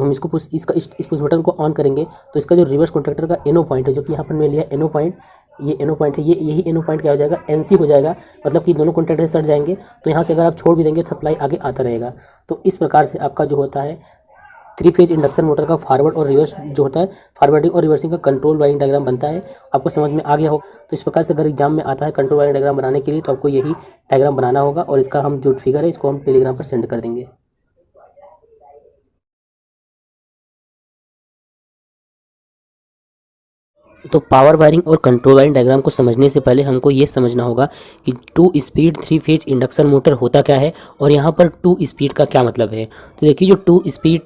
A: हम इसको इस पुश बटन को ऑन करेंगे तो इसका जो रिवर्स कॉन्टैक्टर का एनो पॉइंट है, जो कि यहाँ पर मैंने लिया एनो पॉइंट, ये एनो पॉइंट है, यही एनो पॉइंट क्या हो जाएगा, एनसी हो जाएगा। मतलब कि दोनों कॉन्टैक्टर सट जाएंगे। तो यहाँ से अगर आप छोड़ भी देंगे तो सप्लाई आगे आता रहेगा। तो इस प्रकार से आपका जो होता है 3 फेज इंडक्शन मोटर का फॉरवर्ड और रिवर्स जो होता है, फॉरवर्डिंग और रिवर्सिंग का कंट्रोल वायरिंग डायग्राम बनता है। आपको समझ में आ गया हो। तो इस प्रकार से अगर एग्जाम में आता है कंट्रोल वायरिंग डायग्राम बनाने के लिए तो आपको यही डायग्राम बनाना होगा और इसका हम जो फिगर है इसको हम टेलीग्राम पर सेंड कर देंगे। तो पावर वायरिंग और कंट्रोल वायरिंग डायग्राम को समझने से पहले हमको ये समझना होगा कि 2 स्पीड 3 फेज इंडक्शन मोटर होता क्या है और यहाँ पर 2 स्पीड का क्या मतलब है। तो देखिए जो 2 स्पीड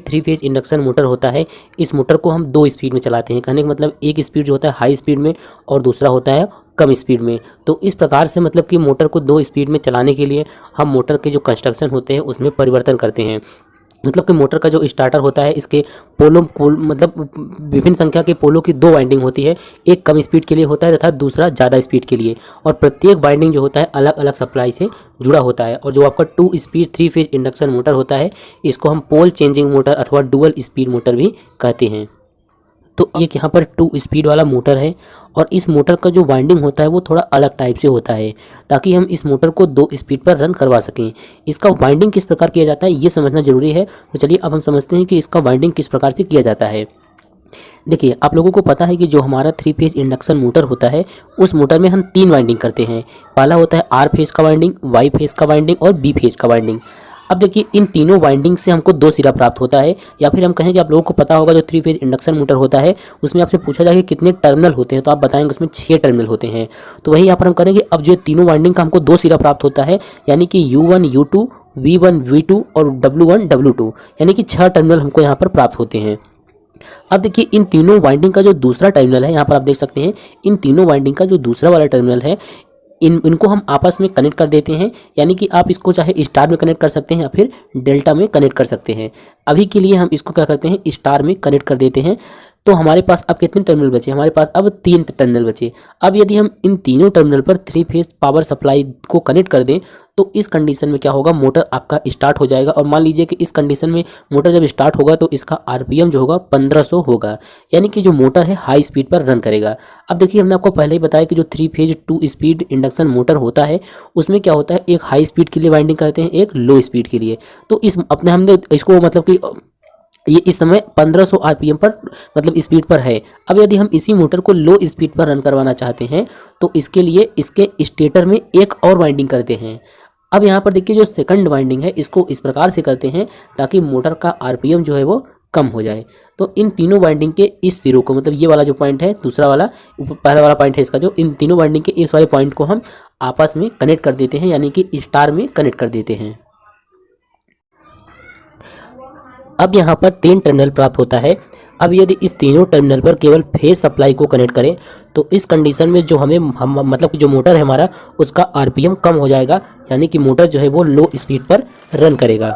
A: 3 फेज इंडक्शन मोटर होता है, इस मोटर को हम 2 स्पीड में चलाते हैं। कहने का मतलब एक स्पीड जो होता है हाई स्पीड में और दूसरा होता है कम स्पीड में। तो इस प्रकार से मतलब कि मोटर को 2 स्पीड में चलाने के लिए हम मोटर के जो कंस्ट्रक्शन होते हैं उसमें परिवर्तन करते हैं। मतलब कि मोटर का जो स्टार्टर होता है इसके मतलब विभिन्न संख्या के पोलों की 2 वाइंडिंग होती है। एक कम स्पीड के लिए होता है तथा दूसरा ज़्यादा स्पीड के लिए, और प्रत्येक वाइंडिंग जो होता है अलग अलग सप्लाई से जुड़ा होता है। और जो आपका 2 स्पीड 3 फेज इंडक्शन मोटर होता है इसको हम पोल चेंजिंग मोटर अथवा डुअल स्पीड मोटर भी कहते हैं। तो एक यहाँ पर 2 स्पीड वाला मोटर है और इस मोटर का जो वाइंडिंग होता है वो थोड़ा अलग टाइप से होता है ताकि हम इस मोटर को 2 स्पीड पर रन करवा सकें। इसका वाइंडिंग किस प्रकार किया जाता है ये समझना जरूरी है। तो चलिए अब हम समझते हैं कि इसका वाइंडिंग किस प्रकार से किया जाता है। देखिए आप लोगों को पता है कि जो हमारा 3 फेज इंडक्शन मोटर होता है उस मोटर में हम 3 वाइंडिंग करते हैं। पहला होता है आर फेज का वाइंडिंग, वाई फेज का वाइंडिंग और बी फेज का वाइंडिंग। अब देखिए इन तीनों वाइंडिंग से हमको 2 सिरा प्राप्त होता है, या फिर हम कहें कि आप लोगों को पता होगा जो 3 फेज इंडक्शन मोटर होता है उसमें आपसे पूछा जाए कि कितने टर्मिनल होते हैं तो आप बताएंगे उसमें 6 टर्मिनल होते हैं। तो वही यहाँ पर हम करेंगे। अब जो तीनों वाइंडिंग का हमको 2 सिरा प्राप्त होता है, यानी कि U1 U2 V1 V2 और W1 W2, यानी कि 6 टर्मिनल हमको यहाँ पर प्राप्त होते हैं। अब देखिए इन तीनों वाइंडिंग का जो दूसरा टर्मिनल है, यहाँ पर आप देख सकते हैं इन तीनों वाइंडिंग का जो दूसरा वाला टर्मिनल है इनको हम आपस में कनेक्ट कर देते हैं। यानी कि आप इसको चाहे स्टार में कनेक्ट कर सकते हैं या फिर डेल्टा में कनेक्ट कर सकते हैं। अभी के लिए हम इसको क्या करते हैं, स्टार में कनेक्ट कर देते हैं। तो हमारे पास अब कितने टर्मिनल बचे, हमारे पास अब 3 टर्मिनल बचे। अब यदि हम इन तीनों टर्मिनल पर 3 फेज पावर सप्लाई को कनेक्ट कर दें तो इस कंडीशन में क्या होगा, मोटर आपका स्टार्ट हो जाएगा। और मान लीजिए कि इस कंडीशन में मोटर जब स्टार्ट होगा तो इसका आरपीएम जो होगा 1500 होगा, यानी कि जो मोटर है हाई स्पीड पर रन करेगा। अब देखिए हमने आपको पहले ही बताया कि जो 3 फेज 2 स्पीड इंडक्शन मोटर होता है उसमें क्या होता है, एक हाई स्पीड के लिए वाइंडिंग करते हैं, एक लो स्पीड के लिए। तो हमने इसको मतलब कि ये इस समय 1500 आरपीएम पर मतलब स्पीड पर है। अब यदि हम इसी मोटर को लो स्पीड पर रन करवाना चाहते हैं तो इसके लिए इसके स्टेटर में एक और वाइंडिंग करते हैं। अब यहाँ पर देखिए जो सेकंड वाइंडिंग है इसको इस प्रकार से करते हैं ताकि मोटर का आरपीएम जो है वो कम हो जाए। तो इन तीनों वाइंडिंग के इस सिरों को, मतलब ये वाला जो पॉइंट है, दूसरा वाला, पहला वाला पॉइंट है इसका, जो इन तीनों वाइंडिंग के इस वाले पॉइंट को हम आपस में कनेक्ट कर देते हैं, यानी कि स्टार में कनेक्ट कर देते हैं। अब यहाँ पर 3 टर्मिनल प्राप्त होता है। अब यदि इस तीनों टर्मिनल पर केवल फेज सप्लाई को कनेक्ट करें तो इस कंडीशन में जो मतलब कि जो मोटर है हमारा उसका आरपीएम कम हो जाएगा, यानी कि मोटर जो है वो लो स्पीड पर रन करेगा।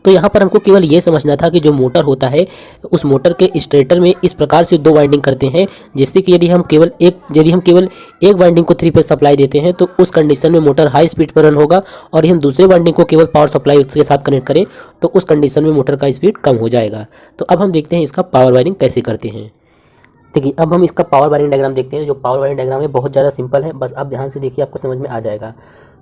A: तो यहाँ पर हमको केवल ये समझना था कि जो मोटर होता है उस मोटर के स्टेटर में इस प्रकार से 2 वाइंडिंग करते हैं, जिससे कि यदि हम केवल एक वाइंडिंग को 3 फेज सप्लाई देते हैं तो उस कंडीशन में मोटर हाई स्पीड पर रन होगा, और हम दूसरे वाइंडिंग को केवल पावर सप्लाई के साथ कनेक्ट करें तो उस कंडीशन में मोटर का स्पीड कम हो जाएगा। तो अब हम देखते हैं इसका पावर वायरिंग कैसे करते हैं। देखिए अब हम इसका पावर वायरिंग डायग्राम देखते हैं। जो पावर वायरिंग डायग्राम है बहुत ज़्यादा सिंपल है, बस आप ध्यान से देखिए आपको समझ में आ जाएगा।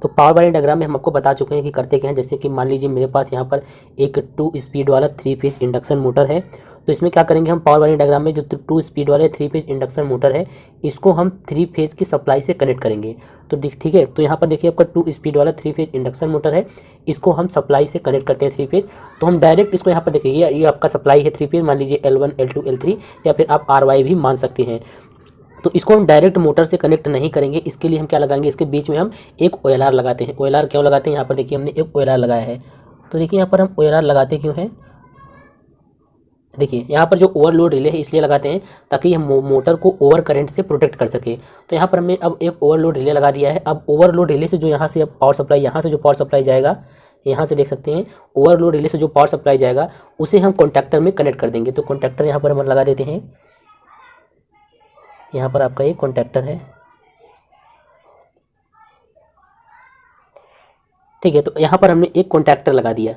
A: तो पावर वायरिंग डायग्राम में हम आपको बता चुके हैं कि करते क्या हैं। जैसे कि मान लीजिए मेरे पास यहाँ पर एक 2 स्पीड वाला 3 फेज इंडक्शन मोटर है, तो इसमें क्या करेंगे हम पावर वायरिंग डायग्राम में जो 2 स्पीड वाले 3 फेज इंडक्शन मोटर है इसको हम 3 फेज की सप्लाई से कनेक्ट करेंगे। तो ठीक है, तो यहाँ पर देखिए आपका 2 स्पीड वाला 3 फेज इंडक्शन मोटर है, इसको हम सप्लाई से कनेक्ट करते हैं 3 फेज। तो हम डायरेक्ट इसको यहाँ पर देखिए ये आपका सप्लाई है 3 फेज, मान लीजिए L1 L2 L3 या फिर आप RY भी मान सकते हैं। तो इसको हम डायरेक्ट मोटर से कनेक्ट नहीं करेंगे, इसके लिए हम क्या लगाएंगे, इसके बीच में हम एक OLR लगाते हैं। OLR क्यों लगाते हैं, यहाँ पर देखिए हमने एक OLR लगाया है। तो देखिए यहाँ पर हम OLR लगाते क्यों हैं, देखिए यहाँ पर जो ओवरलोड रिले है इसलिए लगाते हैं ताकि हम मोटर को ओवर करंट से प्रोटेक्ट कर सके। तो यहाँ पर हमने अब एक ओवरलोड रिले लगा दिया है। अब ओवरलोड रिले से जो यहाँ से पावर सप्लाई, यहाँ से जो पावर सप्लाई जाएगा, यहाँ से देख सकते हैं ओवरलोड रिले से जो पावर सप्लाई जाएगा उसे हम कॉन्टैक्टर में कनेक्ट कर देंगे। तो कॉन्टैक्टर यहाँ पर हम लगा देते हैं, यहाँ पर आपका एक कॉन्टैक्टर है, ठीक है। तो यहाँ पर हमने एक कॉन्टैक्टर लगा दिया।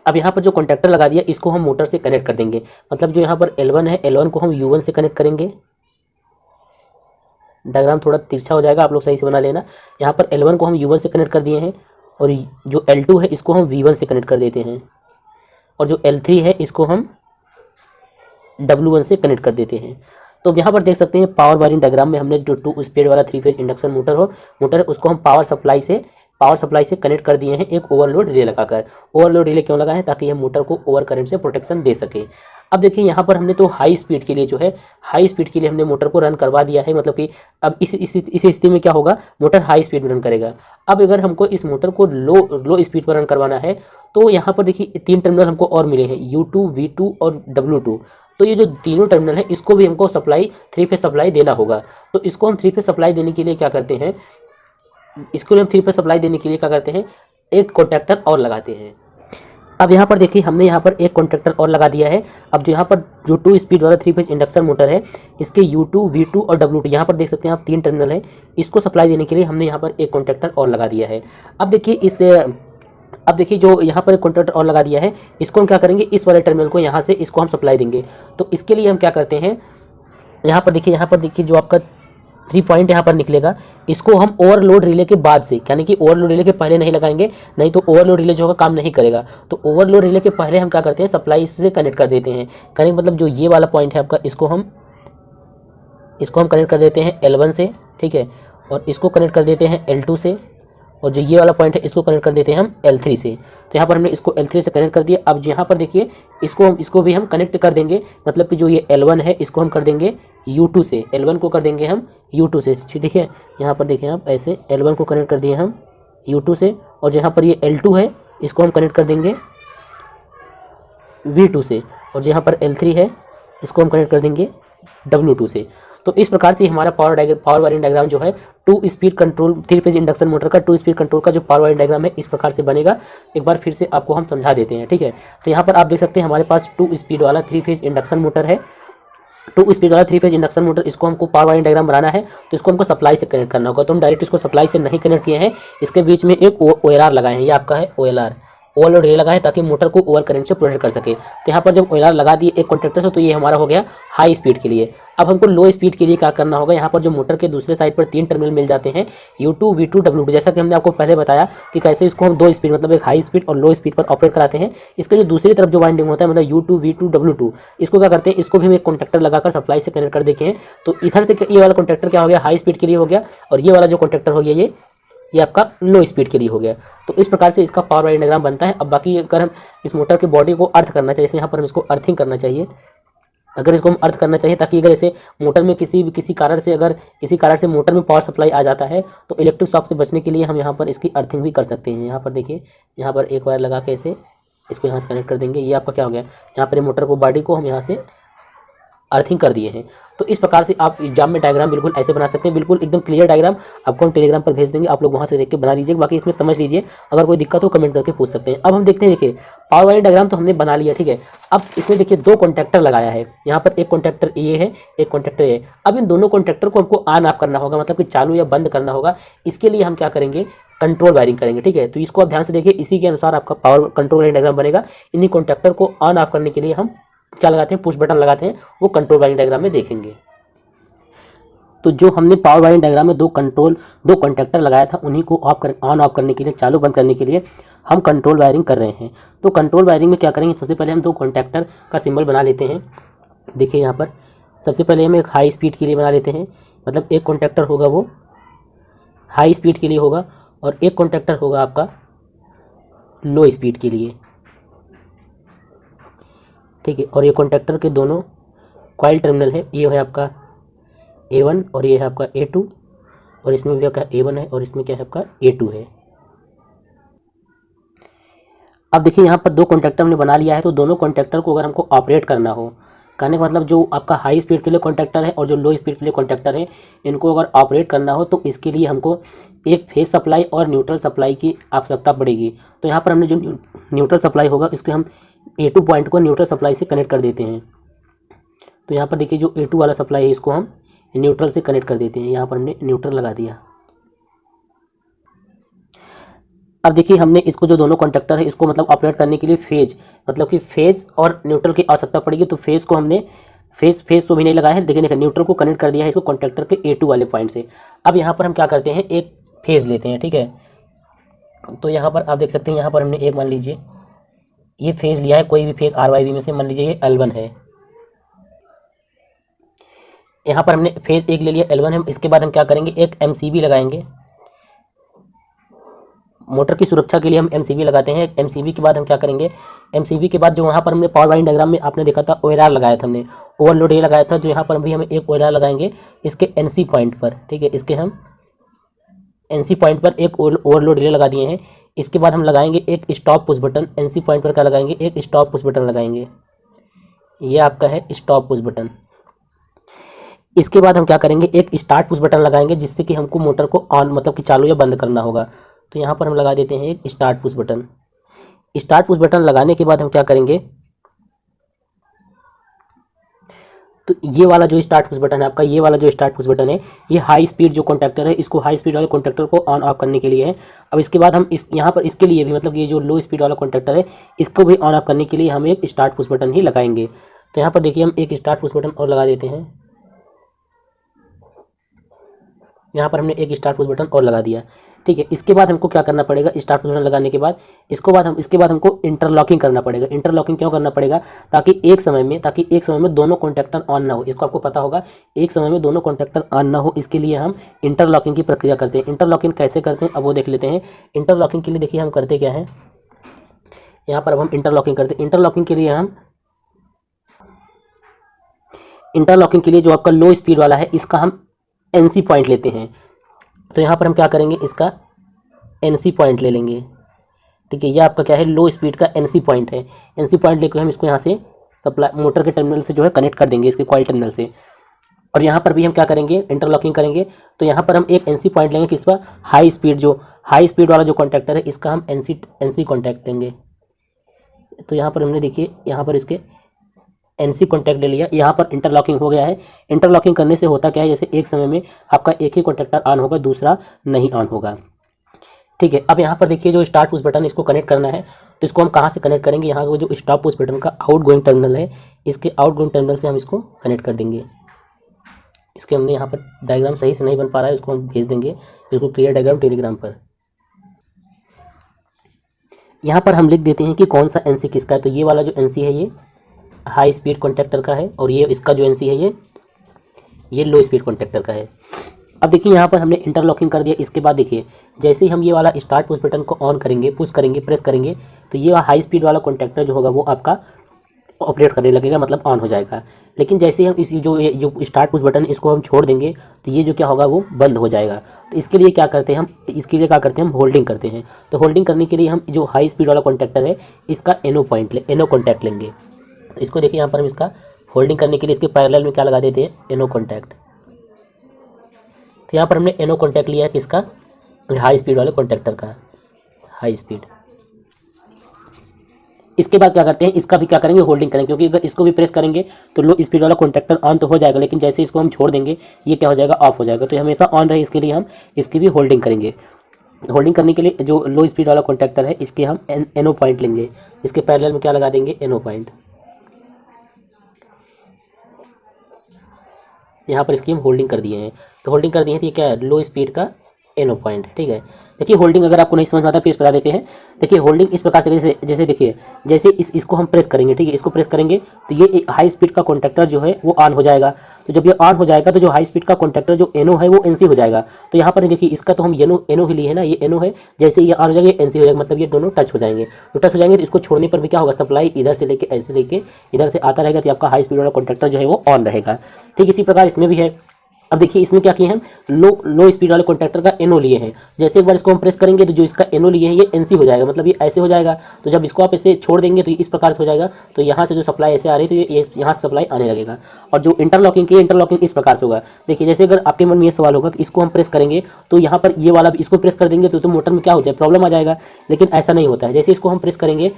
A: अब यहाँ पर जो कॉन्टैक्टर लगा दिया इसको हम मोटर से कनेक्ट कर देंगे, मतलब जो यहाँ पर L1 है L1 को हम U1 से कनेक्ट करेंगे। डायग्राम थोड़ा तिरछा हो जाएगा, आप लोग सही से बना लेना। यहाँ पर L1 को हम U1 से कनेक्ट कर दिए हैं, और जो L2 है इसको हम V1 से कनेक्ट कर देते हैं, और जो L3 है इसको हम W1 से कनेक्ट कर देते हैं। तो यहाँ पर देख सकते हैं पावर वायरिंग डायग्राम में हमने जो 2 स्पीड वाला 3 फेज इंडक्शन मोटर है उसको हम पावर सप्लाई से कनेक्ट कर दिए हैं एक ओवरलोड रिले लगाकर। ओवरलोड रिले क्यों लगा है, ताकि हम मोटर को ओवर करंट से प्रोटेक्शन दे सके। अब देखिए यहाँ पर हमने तो हाई स्पीड के लिए हमने मोटर को रन करवा दिया है, मतलब कि अब इस स्थिति में क्या होगा, मोटर हाई स्पीड में रन करेगा। अब अगर हमको इस मोटर को लो स्पीड पर रन करवाना है तो यहाँ पर देखिए 3 टर्मिनल हमको और मिले हैं, U2 V2 और W2। तो ये जो तीनों टर्मिनल है इसको भी हमको 3 फेज सप्लाई देना होगा। तो इसको हम 3 फेज सप्लाई देने के लिए क्या करते हैं, एक कॉन्टैक्टर और लगाते हैं। अब यहाँ पर देखिए हमने यहाँ पर एक कॉन्टैक्टर और लगा दिया है। अब जो यहाँ पर जो 2 स्पीड वाला 3 फेज इंडक्शन मोटर है इसके U2 V2 और W2 यहाँ पर देख सकते हैं आप 3 टर्मिनल है, इसको सप्लाई देने के लिए हमने यहाँ पर एक कॉन्टैक्टर और लगा दिया है। अब देखिए जो यहाँ पर एक कॉन्टैक्टर और लगा दिया है इसको हम क्या करेंगे, इस वाले टर्मिनल को यहाँ से इसको हम सप्लाई देंगे। तो इसके लिए हम क्या करते हैं, यहाँ पर देखिए जो आपका 3 पॉइंट यहाँ पर निकलेगा इसको हम ओवरलोड रिले के बाद से, यानी कि ओवरलोड रिले के पहले नहीं लगाएंगे, नहीं तो ओवरलोड रिले जो होगा काम नहीं करेगा। तो ओवरलोड रिले के पहले हम क्या करते हैं, सप्लाई से कनेक्ट कर देते हैं। कनेक्ट मतलब जो ये वाला पॉइंट है आपका इसको हम कनेक्ट कर देते हैं L1 से, ठीक है, और इसको कनेक्ट कर देते हैं L2 से, और जो ये वाला पॉइंट है इसको कनेक्ट कर देते हैं हम L3 से। तो यहाँ पर हमने इसको L3 से कनेक्ट कर दिया। अब यहाँ पर देखिए इसको भी हम कनेक्ट कर देंगे, मतलब कि जो ये L1 है इसको हम कर देंगे U2 से, L1 को कर देंगे हम U2 से। देखिए यहाँ पर देखिए आप ऐसे L1 को कनेक्ट कर दिए हम U2 से, और यहाँ पर ये L2 है इसको हम कनेक्ट कर देंगे V2 से, और यहाँ पर L3 है इसको हम कनेक्ट कर देंगे W2 से। तो इस प्रकार से हमारा पावर वायरिंग डायग्राम जो है 2 speed control 3 phase induction motor का 2 स्पीड कंट्रोल का जो पावर वायरिंग डायग्राम है इस प्रकार से बनेगा। एक बार फिर से आपको हम समझा देते हैं, ठीक है। तो यहाँ पर आप देख सकते हैं हमारे पास 2 स्पीड वाला 3 फेज इंडक्शन मोटर है। 2 स्पीड वाला 3 फेज इंडक्शन मोटर, इसको हमको पावर वायरिंग डायग्राम बनाना है तो इसको हमको सप्लाई से कनेक्ट करना होगा। तो हम डायरेक्ट इसको सप्लाई से नहीं कनेक्ट किए हैं, इसके बीच में एक OLR लगाए हैं, ये आपका है OLR, ओवरलोड रिले लगा है ताकि मोटर को ओवर करंट से प्रोटेक्ट कर सके। तो यहाँ पर जब OLR लगा दिए एक कॉन्टैक्टर से, तो ये हमारा हो गया हाई स्पीड के लिए। अब हमको लो स्पीड के लिए क्या करना होगा, यहाँ पर जो मोटर के दूसरे साइड पर 3 टर्मिनल मिल जाते हैं U2 V2 W2, जैसा कि हमने आपको पहले बताया कि कैसे इसको हम 2 स्पीड मतलब एक हाई स्पीड और लो स्पीड पर ऑपरेट कराते हैं। इसके जो दूसरी तरफ जो वाइंडिंग होता है मतलब U2 V2 W2, इसको क्या करते हैं, इसको भी हम एक कॉन्टैक्टर लगाकर सप्लाई से कनेक्ट कर देते हैं। तो इधर से ये वाला कॉन्टैक्टर क्या हो गया, हाई स्पीड के लिए हो गया, और ये वाला जो कॉन्टैक्टर हो गया ये ये आपका लो स्पीड के लिए हो गया। तो इस प्रकार से इसका पावर वाइंडिंग डायग्राम बनता है। अब बाकी अगर हम इस मोटर के बॉडी को अर्थ करना चाहिए, जैसे यहाँ पर हम इसको अर्थिंग करना चाहिए, अगर इसको हम अर्थ करना चाहिए ताकि अगर ऐसे मोटर में किसी कारण से मोटर में पावर सप्लाई आ जाता है तो इलेक्ट्रिक शॉक से बचने के लिए हम यहाँ पर इसकी अर्थिंग भी कर सकते हैं। यहाँ पर देखिए, यहाँ पर एक वायर लगा के ऐसे इसको यहाँ से कनेक्ट कर देंगे। ये आपका क्या हो गया, यहाँ पर मोटर को बॉडी को हम यहाँ से अर्थिंग कर दिए हैं। तो इस प्रकार से आप एग्जाम में डायग्राम बिल्कुल ऐसे बना सकते हैं, बिल्कुल एकदम क्लियर डायग्राम आपको हम टेलीग्राम पर भेज देंगे, आप लोग वहाँ से देख के बना लीजिए। बाकी इसमें समझ लीजिए, अगर कोई दिक्कत हो कमेंट करके पूछ सकते हैं। अब हम देखते हैं, देखिए पावर वाइंडिंग डायग्राम तो हमने बना लिया, ठीक है। अब इसमें देखिए 2 कॉन्टैक्टर लगाया है, यहाँ पर एक कॉन्टैक्टर ये है, एक कॉन्टैक्टर ये। अब इन दोनों कॉन्टैक्टर को हमको ऑन ऑफ करना होगा, मतलब कि चालू या बंद करना होगा। इसके लिए हम क्या करेंगे, कंट्रोल वायरिंग करेंगे, ठीक है। तो इसको आप ध्यान से देखिए, इसी के अनुसार आपका पावर कंट्रोल वायरिंग डायग्राम बनेगा। इन्हीं कॉन्टैक्टर को ऑन ऑफ करने के लिए हम क्या लगाते हैं, पुश बटन लगाते हैं, वो कंट्रोल वायरिंग डायग्राम में देखेंगे। तो जो हमने पावर वायरिंग डायग्राम में 2 कॉन्टैक्टर लगाया था, उन्हीं को ऑन ऑफ करने के लिए, चालू बंद करने के लिए हम कंट्रोल वायरिंग कर रहे हैं। तो कंट्रोल वायरिंग में क्या करेंगे, सबसे पहले हम 2 कॉन्टैक्टर का सिंबल बना लेते हैं। देखिए यहाँ पर सबसे पहले हम एक हाई स्पीड के लिए बना लेते हैं, मतलब एक कॉन्टैक्टर होगा वो हाई स्पीड के लिए होगा और एक कॉन्टैक्टर होगा आपका लो स्पीड के लिए, ठीक है। और ये कॉन्टैक्टर के दोनों कॉइल टर्मिनल है, ये है आपका A1 और ये है आपका A2, और इसमें भी आपका A1 है और इसमें क्या है आपका A2 है। अब देखिए यहाँ पर 2 कॉन्टैक्टर हमने बना लिया है। तो दोनों कॉन्टैक्टर को अगर हमको ऑपरेट करना हो, कहने का मतलब जो आपका हाई स्पीड के लिए कॉन्टैक्टर है और जो लो स्पीड के लिए कॉन्टैक्टर है, इनको अगर ऑपरेट करना हो तो इसके लिए हमको एक फेज सप्लाई और न्यूट्रल सप्लाई की आवश्यकता पड़ेगी। तो यहाँ पर हमने जो न्यूट्रल सप्लाई होगा, इसके हम A2 पॉइंट को न्यूट्रल सप्लाई से कनेक्ट कर देते हैं। तो यहाँ पर देखिए जो A2 वाला सप्लाई है, इसको हम न्यूट्रल से कनेक्ट कर देते हैं। यहाँ पर हमने न्यूट्रल लगा दिया। अब देखिए हमने इसको जो दोनों कॉन्टैक्टर है, इसको मतलब ऑपरेट करने के लिए फेज, मतलब कि फेज और न्यूट्रल की आवश्यकता पड़ेगी। तो फेज को हमने फेज तो भी नहीं लगाया है, लेकिन न्यूट्रल को कनेक्ट कर दिया है इसको कॉन्टैक्टर के A2 वाले पॉइंट से। अब यहाँ पर हम क्या करते हैं, एक फेज लेते हैं, ठीक है। तो यहाँ पर आप देख सकते हैं, यहाँ पर हमने एक मान लीजिए ये फेज लिया है, कोई भी फेज RYB में से, मान लीजिए ये L1 है। यहाँ पर हमने फेज 1 ले लिया, L1 है। इसके बाद हम क्या करेंगे, एक MCB लगाएंगे। मोटर की सुरक्षा के लिए हम MCB लगाते हैं। MCB के बाद हम क्या करेंगे, MCB के बाद जो वहाँ पर हमने पावर वाइंडिंग डायग्राम में आपने देखा था ORR लगाया था हमने, ओवरलोड ये लगाया था। जो यहाँ पर भी हमें एक ORR लगाएंगे इसके NC पॉइंट पर, ठीक है। इसके हम NC पॉइंट पर एक ओवरलोड रिले लगा दिए हैं। इसके बाद हम लगाएंगे एक stop push button, NC point पर क्या लगाएंगे, एक स्टॉप पुश बटन लगाएंगे। ये आपका है स्टॉप पुश बटन। इसके बाद हम क्या करेंगे, एक स्टार्ट पुश बटन लगाएंगे, जिससे कि हमको मोटर को ऑन मतलब कि चालू या बंद करना होगा। तो यहाँ पर हम लगा देते हैं एक start push button. Start push button लगाने के बाद हम क्या करेंगे, तो ये वाला जो स्टार्ट पुश बटन है आपका, ये वाला जो स्टार्ट पुश बटन है, ये हाई स्पीड जो कॉन्टैक्टर है, इसको हाई स्पीड वाले कॉन्टैक्टर को ऑन ऑफ करने के लिए है। अब इसके बाद हम यहाँ पर इसके लिए भी, मतलब ये जो लो स्पीड वाला कॉन्टैक्टर है, इसको भी ऑन ऑफ करने के लिए हम एक स्टार्ट पुश बटन ही लगाएंगे। तो यहाँ पर देखिए हम एक स्टार्ट पुश बटन और लगा देते हैं। यहाँ पर हमने एक स्टार्ट पुश बटन और लगा दिया, ठीक है। इसके बाद हमको क्या करना पड़ेगा, स्टार्ट पुश बटन लगाने के बाद इसके बाद हमको इंटरलॉकिंग करना पड़ेगा। इंटरलॉकिंग क्यों करना पड़ेगा, ताकि एक समय में दोनों कॉन्टैक्टर ऑन ना हो। इसको आपको पता होगा, एक समय में दोनों कॉन्टैक्टर ऑन ना हो, इसके लिए हम इंटरलॉकिंग की प्रक्रिया करते हैं। इंटरलॉकिंग कैसे करते हैं अब वो देख लेते हैं। इंटरलॉकिंग के लिए देखिए हम करते क्या है, यहाँ पर अब हम इंटरलॉकिंग करते हैं। इंटरलॉकिंग के लिए जो आपका लो स्पीड वाला है, इसका हम NC पॉइंट लेते हैं। तो यहाँ पर हम क्या करेंगे, इसका NC पॉइंट ले लेंगे, ठीक है। ये आपका क्या है, लो स्पीड का NC पॉइंट है। NC पॉइंट लेकर हम इसको यहाँ से सप्लाई मोटर के टर्मिनल से जो है कनेक्ट कर देंगे, इसके कॉइल टर्मिनल से। और यहाँ पर भी हम क्या करेंगे, इंटरलॉकिंग करेंगे। तो यहाँ पर हम एक NC पॉइंट लेंगे, किस पर, हाई स्पीड वाला जो कॉन्टैक्टर है, इसका हम NC कॉन्टैक्ट देंगे। तो यहाँ पर हमने देखिए, यहाँ पर इसके NC कॉन्टैक्ट ले लिया। यहाँ पर इंटरलॉकिंग हो गया है। इंटरलॉकिंग करने से होता क्या है, जैसे एक समय में आपका एक ही कॉन्टैक्टर ऑन होगा, दूसरा नहीं ऑन होगा, ठीक है। अब यहाँ पर देखिए जो स्टार्ट पुश बटन, इसको कनेक्ट करना है। तो इसको हम कहाँ से कनेक्ट करेंगे, यहाँ का जो स्टॉप पुश बटन का आउट गोइंग टर्मिनल है, इसके आउट गोइंग टर्मिनल से हम इसको कनेक्ट कर देंगे। इसके हमने यहाँ पर डायग्राम सही से नहीं बन पा रहा है, इसको हम भेज देंगे बिल्कुल क्लियर डायग्राम टेलीग्राम पर। यहाँ पर हम लिख देते हैं कि कौन सा NC किसका है। तो ये वाला जो NC है, ये हाई स्पीड कॉन्टैक्टर का है, और ये इसका जो NC है, ये लो स्पीड कॉन्टैक्टर का है। अब देखिए यहाँ पर हमने इंटरलॉकिंग कर दिया। इसके बाद देखिए जैसे ही हम ये वाला स्टार्ट पुश बटन को ऑन करेंगे, पुश करेंगे, प्रेस करेंगे, तो ये हाई स्पीड वाला कॉन्टैक्टर जो होगा वो आपका ऑपरेट करने लगेगा, मतलब ऑन हो जाएगा। लेकिन जैसे ही हम इस जो स्टार्ट पुश बटन इसको हम छोड़ देंगे तो ये जो क्या होगा वो बंद हो जाएगा। तो इसके लिए क्या करते हैं हम, इसके लिए क्या करते हैं हम, होल्डिंग करते हैं। तो होल्डिंग करने के लिए हम जो हाई स्पीड वाला कॉन्टैक्टर है इसका एनो कॉन्टैक्ट लेंगे। तो इसको देखिए यहाँ पर हम इसका होल्डिंग करने के लिए इसके पैरेलल में क्या लगा देते हैं, एनो कॉन्टैक्ट। तो यहाँ पर हमने एनो कॉन्टैक्ट लिया है किसका, हाई स्पीड वाले कॉन्टैक्टर का, हाई स्पीड। इसके बाद क्या करते हैं, इसका भी क्या करेंगे, होल्डिंग करेंगे, क्योंकि अगर इसको भी प्रेस करेंगे तो लो स्पीड वाला कॉन्टैक्टर ऑन तो हो जाएगा, लेकिन जैसे इसको हम छोड़ देंगे ये क्या हो जाएगा, ऑफ हो जाएगा। तो ये हमेशा ऑन रहे इसके लिए हम इसकी भी होल्डिंग करेंगे। होल्डिंग करने के लिए जो लो स्पीड वाला कॉन्टैक्टर है इसके हम एनो पॉइंट लेंगे, इसके पैरेलल में क्या लगा देंगे, एनो पॉइंट। यहाँ पर इसकी हम होल्डिंग कर दिए हैं। तो होल्डिंग कर दिए हैं तो ये क्या है, लो स्पीड का एनो पॉइंट। ठीक है, देखिए होल्डिंग अगर आपको नहीं समझ में आता प्लीज बता देते हैं। देखिए होल्डिंग इस प्रकार से, जैसे जैसे देखिए जैसे इसको हम प्रेस करेंगे, ठीक है, इसको प्रेस करेंगे तो ये हाई स्पीड का कॉन्टैक्टर जो है वो ऑन हो जाएगा। तो जब ये ऑन हो जाएगा तो जो हाई स्पीड का कॉन्टैक्टर जो एनो है वो एनसी हो जाएगा। तो यहाँ पर देखिए इसका तो हम एनो ही लिए है ना, ये एनो है, जैसे ये ऑन हो जाएगा ये एनसी हो जाएगा, मतलब ये दोनों टच हो जाएंगे। तो टच हो जाएंगे तो इसको छोड़ने पर भी क्या होगा, सप्लाई इधर से लेके ऐसे लेके इधर से आता रहेगा, तो आपका हाई स्पीड वाला कॉन्टैक्टर जो है वो ऑन रहेगा। ठीक इसी प्रकार इसमें भी है। अब देखिए इसमें क्या किए हम, लो स्पीड वाले कॉन्टैक्टर का एनो लिए हैं। जैसे एक बार इसको हम प्रेस करेंगे तो जो इसका एनो लिए हैं ये एनसी हो जाएगा, मतलब ये ऐसे हो जाएगा। तो जब इसको आप ऐसे छोड़ देंगे तो इस प्रकार से हो जाएगा। तो यहाँ से जो सप्लाई ऐसे आ रही है तो ये यहाँ से सप्लाई आने लगेगा। और जो इंटरलॉकिंग की, इंटरलॉकिंग इस प्रकार से होगा। देखिए जैसे अगर आपके मन में ये सवाल होगा कि इसको हम प्रेस करेंगे तो यहाँ पर ये वाला इसको प्रेस कर देंगे तो मोटर में क्या हो जाए, प्रॉब्लम आ जाएगा। लेकिन ऐसा नहीं होता है। जैसे इसको हम प्रेस करेंगे,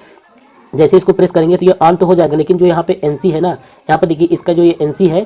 A: जैसे इसको प्रेस करेंगे तो ये ऑन तो हो जाएगा, लेकिन जो यहाँ पे एनसी है ना, यहाँ पर देखिए इसका जो ये एनसी है,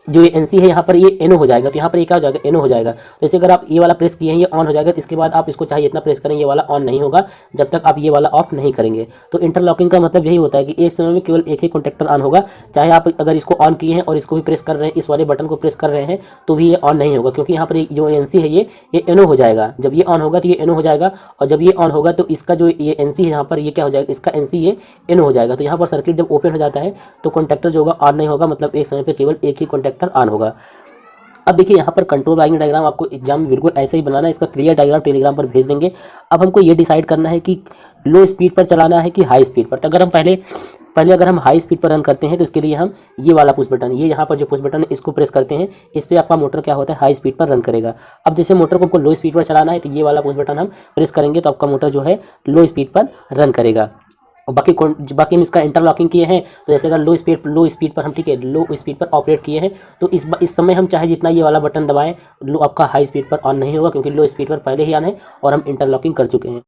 A: जो ये एनसी है यहाँ पर ये एनो हो जाएगा। तो यहाँ पर ये क्या हो जाएगा, एनो हो जाएगा। जैसे अगर आप ये वाला प्रेस किए हैं ये ऑन हो जाएगा, तो इसके बाद आप इसको चाहे इतना प्रेस करें ये वाला ऑन नहीं होगा जब तक आप ये वाला ऑफ नहीं करेंगे। तो इंटरलॉकिंग का मतलब यही होता है कि एक समय में केवल एक ही कॉन्टैक्टर ऑन होगा। चाहे आप अगर इसको ऑन किए हैं और इसको भी प्रेस कर रहे हैं, इस वाले बटन को प्रेस कर रहे हैं, तो भी ये ऑन नहीं होगा, क्योंकि यहाँ पर जो एनसी है ये एनो हो जाएगा। जब ये ऑन होगा तो ये एनो हो जाएगा, और जब ये ऑन होगा तो इसका जो ये एनसी है यहाँ पर ये क्या हो जाएगा, इसका एनसी ये एनो हो जाएगा। तो यहाँ पर सर्किट जब ओपन हो जाता है तो कॉन्टैक्टर जो होगा ऑन नहीं होगा, मतलब एक समय पर केवल एक ही कॉन्टैक्टर ऑन होगा। अब देखिए यहाँ पर कंट्रोल वायरिंग डायग्राम आपको एग्जाम में बिल्कुल ऐसे ही बनाना है, इसका क्लियर डायग्राम टेलीग्राम पर भेज देंगे। अब हमको ये डिसाइड करना है कि लो स्पीड पर चलाना है कि हाई स्पीड पर। तो अगर हम पहले अगर हम हाई स्पीड पर रन करते हैं तो इसके लिए हम ये वाला पुश बटन, ये यहाँ पर जो पुश बटन है इसको प्रेस करते हैं, इस पर आपका मोटर क्या होता है, हाई स्पीड पर रन करेगा। अब जैसे मोटर को हमको लो स्पीड पर चलाना है तो ये वाला पुश बटन हम प्रेस करेंगे तो आपका मोटर जो है लो स्पीड पर रन करेगा। और बाकी हम इसका इंटरलॉकिंग किए हैं। तो जैसे अगर लो स्पीड पर हम, ठीक है, लो स्पीड पर ऑपरेट किए हैं तो इस समय हम चाहे जितना ये वाला बटन दबाएं, लो आपका हाई स्पीड पर ऑन नहीं होगा, क्योंकि लो स्पीड पर पहले ही ऑन है और हम इंटरलॉकिंग कर चुके हैं।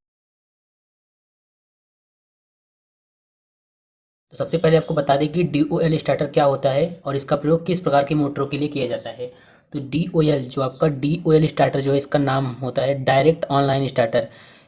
A: तो सबसे पहले आपको बता दें कि DOL स्टार्टर क्या होता है और इसका प्रयोग किस प्रकार की मोटरों के लिए किया जाता है। तो DOL जो आपका DOL स्टार्टर जो है इसका नाम होता है डायरेक्ट ऑनलाइन स्टार्टर।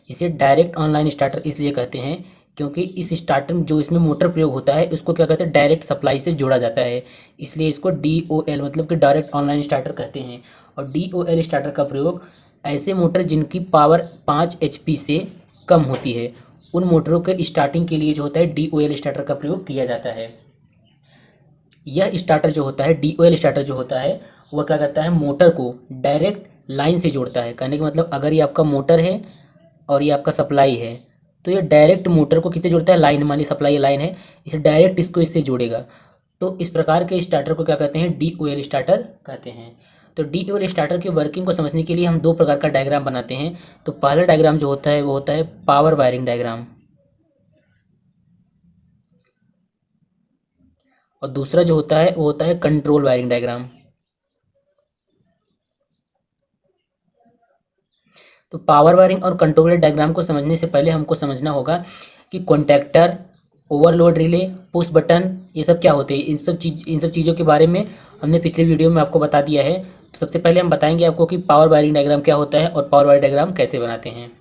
A: इसे डायरेक्ट ऑनलाइन स्टार्टर इसलिए कहते हैं क्योंकि इस स्टार्टर में जो इसमें मोटर प्रयोग होता है उसको क्या कहते हैं, डायरेक्ट सप्लाई से जोड़ा जाता है, इसलिए इसको DOL मतलब कि डायरेक्ट ऑनलाइन स्टार्टर कहते हैं। और DOL स्टार्टर का प्रयोग ऐसे मोटर जिनकी पावर 5 HP से कम होती है उन मोटरों के स्टार्टिंग के लिए जो होता है DOL स्टार्टर का प्रयोग किया जाता है। यह स्टार्टर जो होता है, DOL स्टार्टर जो होता है वह क्या करता है, मोटर को डायरेक्ट लाइन से जोड़ता है। कहने का मतलब अगर ये आपका मोटर है और ये आपका सप्लाई है तो ये डायरेक्ट मोटर को किससे जोड़ता है, लाइन, मान ली सप्लाई लाइन है, इसे डायरेक्ट इसको इससे जोड़ेगा। तो इस प्रकार के स्टार्टर को क्या कहते हैं, DOL स्टार्टर कहते हैं। तो DOL स्टार्टर की वर्किंग को समझने के लिए हम दो प्रकार का डायग्राम बनाते हैं। तो पहला डायग्राम जो होता है वो होता है पावर वायरिंग डायग्राम, और दूसरा जो होता है वो होता है कंट्रोल वायरिंग डायग्राम। तो पावर वायरिंग और कंट्रोल डायग्राम को समझने से पहले हमको समझना होगा कि contactor, overload relay, push button, ये सब क्या होते हैं। इन सब चीज़ों के बारे में हमने पिछले वीडियो में आपको बता दिया है। तो सबसे पहले हम बताएंगे आपको कि पावर वायरिंग डायग्राम क्या होता है और पावर वायरिंग डायग्राम कैसे बनाते हैं।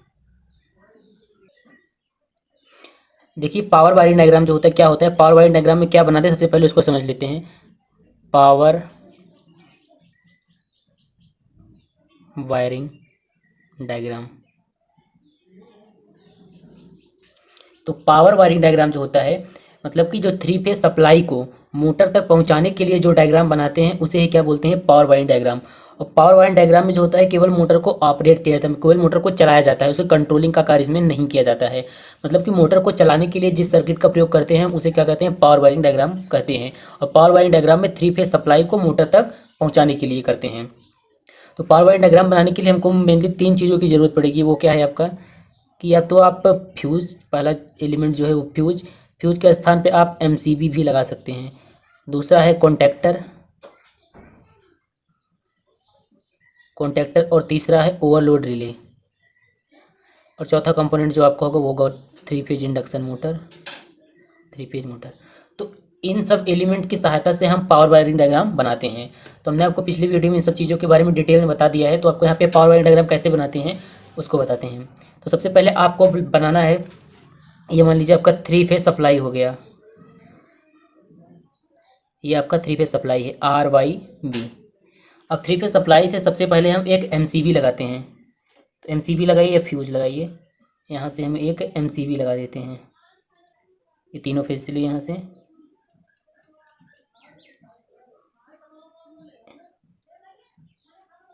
A: देखिए पावर वायरिंग डायग्राम जो होता है क्या होता है, पावर वायरिंग डायग्राम में क्या बनाते हैं सबसे पहले उसको समझ लेते हैं। पावर वायरिंग डायग्राम, तो पावर वायरिंग डायग्राम जो होता है मतलब कि जो 3 फेज सप्लाई को मोटर तक पहुंचाने के लिए जो डायग्राम बनाते हैं उसे ही क्या बोलते हैं, पावर वायरिंग डायग्राम। और पावर वायरिंग डायग्राम में जो होता है केवल मोटर को ऑपरेट किया जाता है, केवल मोटर को चलाया जाता है, उसे कंट्रोलिंग का कार्य इसमें नहीं किया जाता है। मतलब कि मोटर को चलाने के लिए जिस सर्किट का प्रयोग करते हैं उसे क्या कहते हैं, पावर वायरिंग डायग्राम कहते हैं। और पावर वायरिंग डायग्राम में 3 फेज सप्लाई को मोटर तक पहुँचाने के लिए करते हैं। तो पावर वायरिंग डायग्राम बनाने के लिए हमको मेनली 3 चीज़ों की ज़रूरत पड़ेगी। वो क्या है आपका, कि या तो आप फ्यूज़, पहला एलिमेंट जो है वो फ्यूज़, फ्यूज़ के स्थान पे आप एमसीबी भी लगा सकते हैं। दूसरा है कॉन्टैक्टर, और तीसरा है ओवरलोड रिले। और चौथा कंपोनेंट जो आपका होगा वो होगा 3 phase induction motor, 3 phase motor. तो इन सब एलिमेंट की सहायता से हम पावर वायरिंग डायग्राम बनाते हैं। तो हमने आपको पिछली वीडियो में इन सब चीज़ों के बारे में डिटेल में बता दिया है। तो आपको यहाँ पे पावर वायरिंग डायग्राम कैसे बनाते हैं उसको बताते हैं। तो सबसे पहले आपको बनाना है, ये मान लीजिए आपका 3 फेज सप्लाई हो गया, ये आपका 3 फेज सप्लाई है RYB। अब 3 फेज सप्लाई से सबसे पहले हम एक MCB लगाते हैं। तो MCB लगाइए या फ्यूज लगाइए, यहाँ से हम एक MCB लगा देते हैं, ये तीनों फेज से लिए यहाँ से।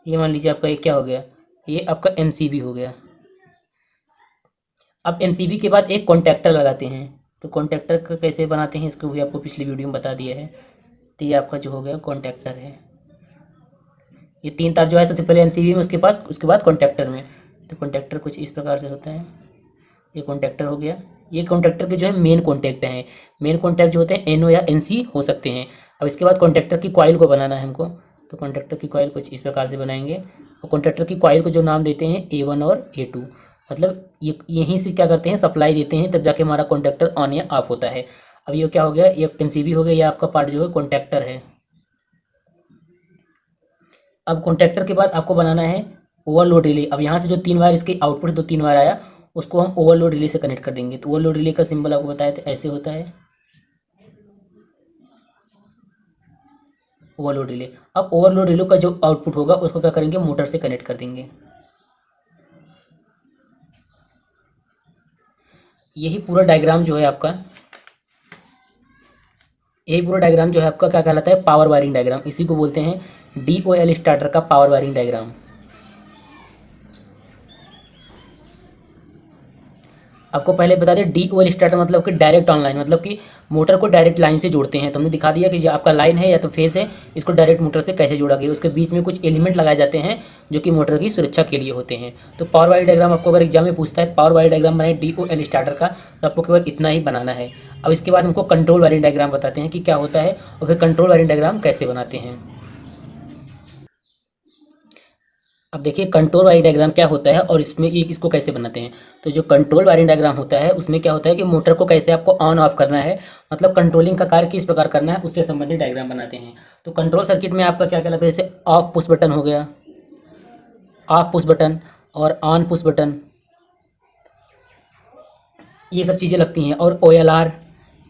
A: ये मान लीजिए आपका ये क्या हो गया, ये आपका MCB हो गया। अब MCB के बाद एक कॉन्टैक्टर लगाते हैं। तो कॉन्टैक्टर का कैसे बनाते हैं इसको भी आपको पिछली वीडियो में बता दिया है। तो ये आपका जो हो गया कॉन्टैक्टर है, ये 3 तार जो है सबसे पहले MCB में, उसके बाद कॉन्टैक्टर में। तो कॉन्टैक्टर कुछ इस प्रकार से होता है, ये कॉन्टैक्टर हो गया। ये कॉन्टैक्टर के जो है मेन कॉन्टैक्ट हैं, मेन कॉन्टैक्ट जो होते हैं NO या NC हो सकते हैं। अब इसके बाद कॉन्टैक्टर की कॉइल को बनाना है हमको। तो कॉन्टैक्टर की कॉइल कुछ इस प्रकार से बनाएंगे, और कॉन्टैक्टर की कॉइल को जो नाम देते हैं A1 और A2। मतलब ये यहीं से क्या करते हैं, सप्लाई देते हैं, तब जाके हमारा कॉन्टैक्टर ऑन या ऑफ होता है। अब ये क्या हो गया, ये MCB हो गया, ये आपका पार्ट जो है कॉन्टैक्टर है। अब कॉन्टैक्टर के बाद आपको बनाना है ओवरलोड रिले। अब यहाँ से जो 3 वायर इसके आउटपुट 2-3 वायर आया, उसको हम ओवरलोड रिले से कनेक्ट कर देंगे। तो ओवरलोड रिले का सिंबल आपको बताया था, ऐसे होता है ओवरलोड रिले। अब ओवरलोड रिले का जो आउटपुट होगा उसको क्या करेंगे, मोटर से कनेक्ट कर देंगे। यही पूरा डायग्राम जो है आपका, क्या कहलाता है, पावर वायरिंग डायग्राम। इसी को बोलते हैं DOL स्टार्टर का पावर वायरिंग डायग्राम। आपको पहले बता दें, DOL स्टार्टर मतलब कि डायरेक्ट ऑनलाइन, मतलब कि मोटर को डायरेक्ट लाइन से जोड़ते हैं। तो हमने दिखा दिया कि जो आपका लाइन है या तो फेस है, इसको डायरेक्ट मोटर से कैसे जोड़ा गया। उसके बीच में कुछ एलिमेंट लगाए जाते हैं जो कि मोटर की सुरक्षा के लिए होते हैं। तो पावर वायरिंग डायग्राम आपको अगर एग्जाम में पूछता है, पावर वायरिंग डायग्राम बनाए DOL स्टार्टर का, तो आपको केवल इतना ही बनाना है। अब इसके बाद हमको कंट्रोल वायरिंग डायग्राम बताते हैं कि क्या होता है, और फिर कंट्रोल वायरिंग डायग्राम कैसे बनाते हैं। अब देखिए कंट्रोल वायरिंग डायग्राम क्या होता है और इसमें ये इसको कैसे बनाते हैं। तो जो कंट्रोल वायरिंग डायग्राम होता है उसमें क्या होता है कि मोटर को कैसे आपको ऑन ऑफ करना है, मतलब कंट्रोलिंग का कार्य किस प्रकार करना है, उससे संबंधित डायग्राम बनाते हैं। तो कंट्रोल सर्किट में आपका क्या क्या लगता है, जैसे ऑफ पुश बटन हो गया, ऑफ पुश बटन और ऑन पुश बटन, ये सब चीज़ें लगती हैं। और OLR,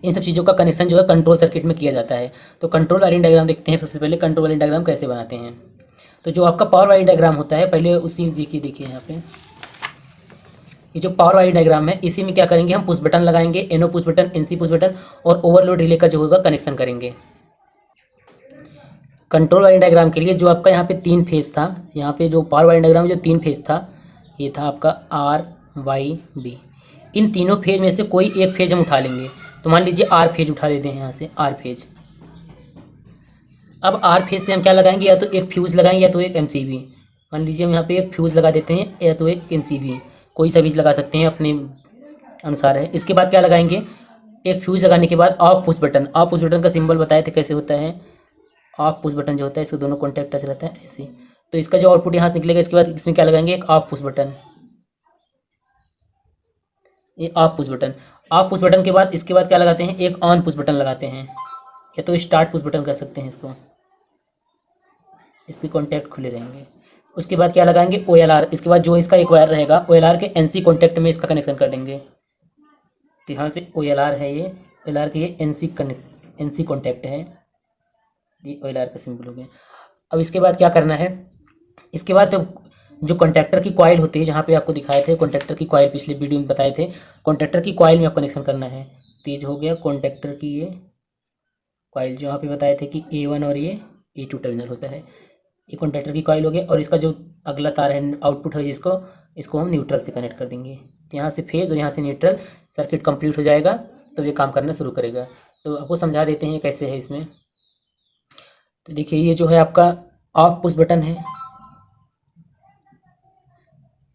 A: इन सब चीज़ों का कनेक्शन जो है कंट्रोल सर्किट में किया जाता है। तो कंट्रोल वायरिंग डायग्राम देखते हैं। सबसे पहले कंट्रोल वायरिंग डायग्राम कैसे बनाते हैं। तो जो आपका पावर वायरिंग डायग्राम होता है, पहले उसी देखिए यहाँ पे ये जो पावर वायरिंग डायग्राम है, इसी में क्या करेंगे, हम पुश बटन लगाएंगे, NO push button, NC push button, और ओवरलोड रिले का जो होगा कनेक्शन करेंगे। कंट्रोल वायरिंग डायग्राम के लिए जो आपका यहाँ पे 3 फेज था, यहाँ पे जो पावर वायरिंग डायग्राम में जो 3 फेज था, ये था आपका RYB। इन तीनों फेज में से कोई एक फेज हम उठा लेंगे। तो मान लीजिए R फेज उठा लेते हैं यहाँ से, R फेज। अब R फेज से हम क्या लगाएंगे, या तो एक फ्यूज़ लगाएंगे या तो एक MCB। मान लीजिए हम यहाँ पे एक फ्यूज़ लगा देते हैं या तो एक MCB, कोई सा भी लगा सकते हैं, अपने अनुसार है। इसके बाद क्या लगाएंगे, एक फ्यूज़ लगाने के बाद of push button. Of push button का सिंबल बताए थे कैसे होता है, ऑफ पुश बटन जो होता है इसको दोनों कॉन्टैक्ट टच रहता है ऐसे। तो इसका जो आउटपुट यहाँ से निकलेगा, इसके बाद इसमें क्या लगाएंगे, एक ऑफ पुश बटन, ये of push button. Of push button के बाद इसके बाद क्या लगाते हैं, एक ऑन पुश बटन लगाते हैं, या तो स्टार्ट पुश बटन कर सकते हैं इसको, इसके कॉन्टैक्ट खुले रहेंगे। उसके बाद क्या लगाएंगे, OLR। इसके बाद जो इसका एक वायर रहेगा, OLR के NC कॉन्टैक्ट में इसका कनेक्शन कर देंगे। तो यहाँ से OLR है, ये OLR के ये NC कॉन्टैक्ट है, ये OLR का सिंबल हो गया। अब इसके बाद क्या करना है, इसके बाद जो कॉन्टैक्टर की कॉइल होती है, जहाँ पे आपको दिखाए थे कॉन्टैक्टर की कॉइल, पिछले वीडियो में बताए थे, कॉन्टैक्टर की कॉइल में आप कनेक्शन करना है। तेज हो गया कॉन्टैक्टर की ये कॉइल, जो यहाँ पे बताए थे कि A1 और ये A2 टर्मिनल होता है। ये कॉन्टैक्टर की कॉइल हो गया, और इसका जो अगला तार है आउटपुट है इसको हम न्यूट्रल से कनेक्ट कर देंगे। तो यहाँ से फेज और यहाँ से न्यूट्रल, सर्किट कंप्लीट हो जाएगा तो ये काम करना शुरू करेगा। तो आपको समझा देते हैं कैसे है इसमें। तो देखिए ये जो है आपका ऑफ पुश बटन है,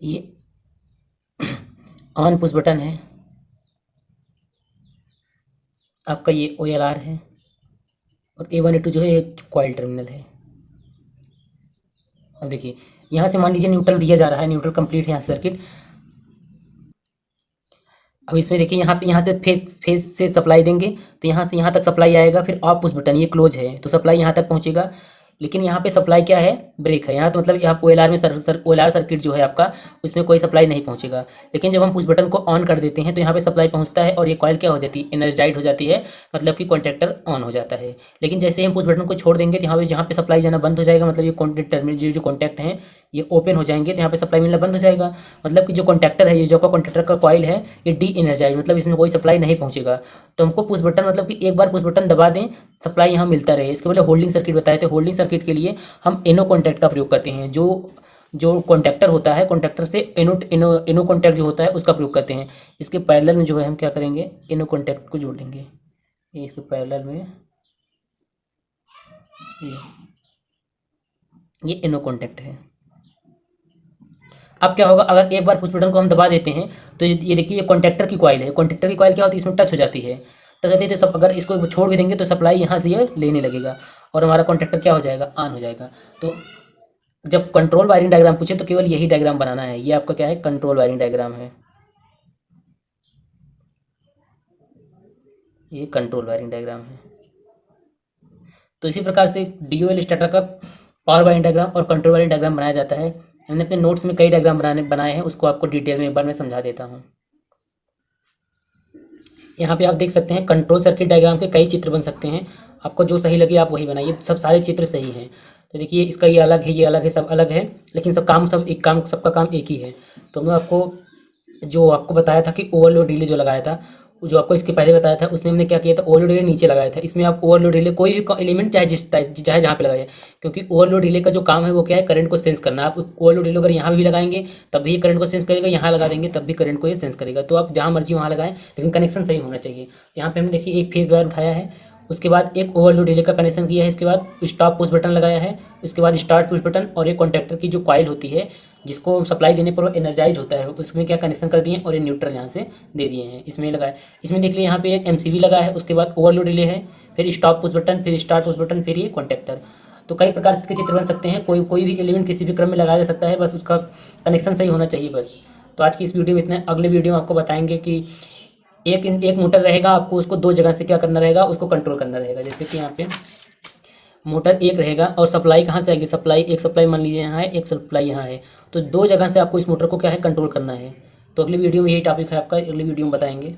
A: ये ऑन पुश बटन है आपका, ये OLR है, और A1 A2 जो है एक कॉइल टर्मिनल है। अब देखिए यहाँ से मान लीजिए न्यूट्रल दिया जा रहा है, न्यूट्रल कंप्लीट है यहाँ सर्किट। अब इसमें देखिए यहाँ से फेस से सप्लाई देंगे तो यहाँ से यहाँ तक सप्लाई आएगा, फिर ऑफ पुश बटन, ये क्लोज है तो सप्लाई यहाँ तक पहुँचेगा। लेकिन यहाँ पे सप्लाई क्या है, ब्रेक है यहाँ, तो मतलब यहाँ OLR में OLR सर्किट जो है आपका, उसमें कोई सप्लाई नहीं पहुँचेगा। लेकिन जब हम पुश बटन को ऑन कर देते हैं तो यहाँ पे सप्लाई पहुँचता है, और ये कॉइल क्या हो जाती है, एनर्जाइड हो जाती है, मतलब कि कॉन्टैक्टर ऑन हो जाता है। लेकिन जैसे हम पुश बटन को छोड़ देंगे तो यहाँ पे जहाँ पे सप्लाई जाना बंद हो जाएगा, मतलब ये कॉन्टैक्ट टर्मिनल जो कॉन्टैक्ट हैं ये ओपन हो जाएंगे, तो यहाँ पे सप्लाई मिलना बंद हो जाएगा। मतलब कि जो कॉन्टैक्टर है, ये जो आपका कॉन्टैक्टर का कॉइल है, ये डी एनर्जाइज, मतलब इसमें कोई सप्लाई नहीं पहुँचेगा। तो हमको पुश बटन, मतलब कि एक बार पुश बटन दबा दें, सप्लाई यहाँ मिलता रहे। इसके पहले होल्डिंग सर्किट बताए थे, होल्डिंग सर्किट के लिए हम एनो कॉन्टैक्ट का प्रयोग करते हैं। जो कॉन्टैक्टर होता है, कॉन्टैक्टर से एनो कॉन्टैक्ट जो होता है उसका प्रयोग करते हैं। इसके पैरेलल में जो है हम क्या करेंगे, एनो कॉन्टैक्ट को जोड़ देंगे। इसके पैरेलल में ये एनो कॉन्टैक्ट है। अब क्या होगा, अगर एक बार पुश बटन को हम दबा देते हैं तो ये देखिए ये कॉन्टैक्टर की कॉइल है। कॉन्टैक्टर की कॉइल क्या होती है, इसमें टच हो जाती है, टच होती है तो सब, अगर इसको छोड़ भी देंगे तो सप्लाई यहाँ से ये लेने लगेगा, और हमारा कॉन्टैक्टर क्या हो जाएगा, ऑन हो जाएगा। तो जब कंट्रोल वायरिंग डायग्राम पूछे तो केवल यही डायग्राम बनाना है। ये आपका क्या है, कंट्रोल वायरिंग डायग्राम है, ये कंट्रोल वायरिंग डायग्राम है। तो इसी प्रकार से DOL स्टार्टर का पावर वायरिंग डायग्राम और कंट्रोल वायरिंग डायग्राम बनाया जाता है। मैंने अपने नोट्स में कई डायग्राम बनाए हैं, उसको आपको डिटेल में एक बार मैं समझा देता हूँ। यहाँ पे आप देख सकते हैं कंट्रोल सर्किट डायग्राम के कई चित्र बन सकते हैं, आपको जो सही लगे आप वही बनाइए। सब सारे चित्र सही हैं। तो देखिए इसका ये अलग है, ये अलग है, सब अलग है, लेकिन सबका काम एक ही है। तो मैं जो आपको बताया था कि ओवरलोड रिले जो लगाया था, जो आपको इसके पहले बताया था, उसमें हमने क्या किया था, ओवरलोड रिले नीचे लगाया था। इसमें आप ओवरलोड रिले कोई भी एलिमेंट चाहे जहाँ पे लगाए, क्योंकि ओवरलोड रिले का जो काम है वो क्या है, करंट को सेंस करना। आप ओवरलोड रिले अगर यहाँ भी लगाएंगे तब भी करंट को सेंस करेगा, यहाँ लगा देंगे तब भी करंट को ये सेंस करेगा। तो आप जहाँ मर्जी वहाँ लगाएं, लेकिन कनेक्शन सही होना चाहिए। यहाँ पे हमने देखिए एक फेज वायर उठाया है, उसके बाद एक ओवरलोड रिले का कनेक्शन किया है, इसके बाद स्टॉप पुश बटन लगाया है, उसके बाद स्टार्ट पुश बटन, और ये कॉन्टैक्टर की जो कॉइल होती है जिसको सप्लाई देने पर वो एनर्जाइज होता है, उसमें क्या कनेक्शन कर दिए, और ये न्यूट्रल यहाँ से दे दिए हैं, इसमें लगाए। इसमें देख लीजिए यहाँ पे एक MCB लगा है, उसके बाद ओवरलोड रिले है, फिर स्टॉप पुश बटन, फिर स्टार्ट पुश बटन, फिर ये कॉन्टैक्टर। तो कई प्रकार से इसके चित्र बन सकते हैं। कोई भी एलिमेंट किसी भी क्रम में लगाया जा सकता है, बस उसका कनेक्शन सही होना चाहिए बस। तो आज की इस वीडियो में इतना। अगले वीडियो में आपको बताएंगे कि एक मोटर रहेगा, आपको उसको दो जगह से क्या करना रहेगा, उसको कंट्रोल करना रहेगा। जैसे कि यहाँ पे मोटर एक रहेगा, और सप्लाई कहाँ से आएगी, एक सप्लाई मान लीजिए यहाँ है, एक सप्लाई यहाँ है, तो दो जगह से आपको इस मोटर को क्या है, कंट्रोल करना है। तो अगली वीडियो में यही टॉपिक है आपका, अगली वीडियो में बताएंगे।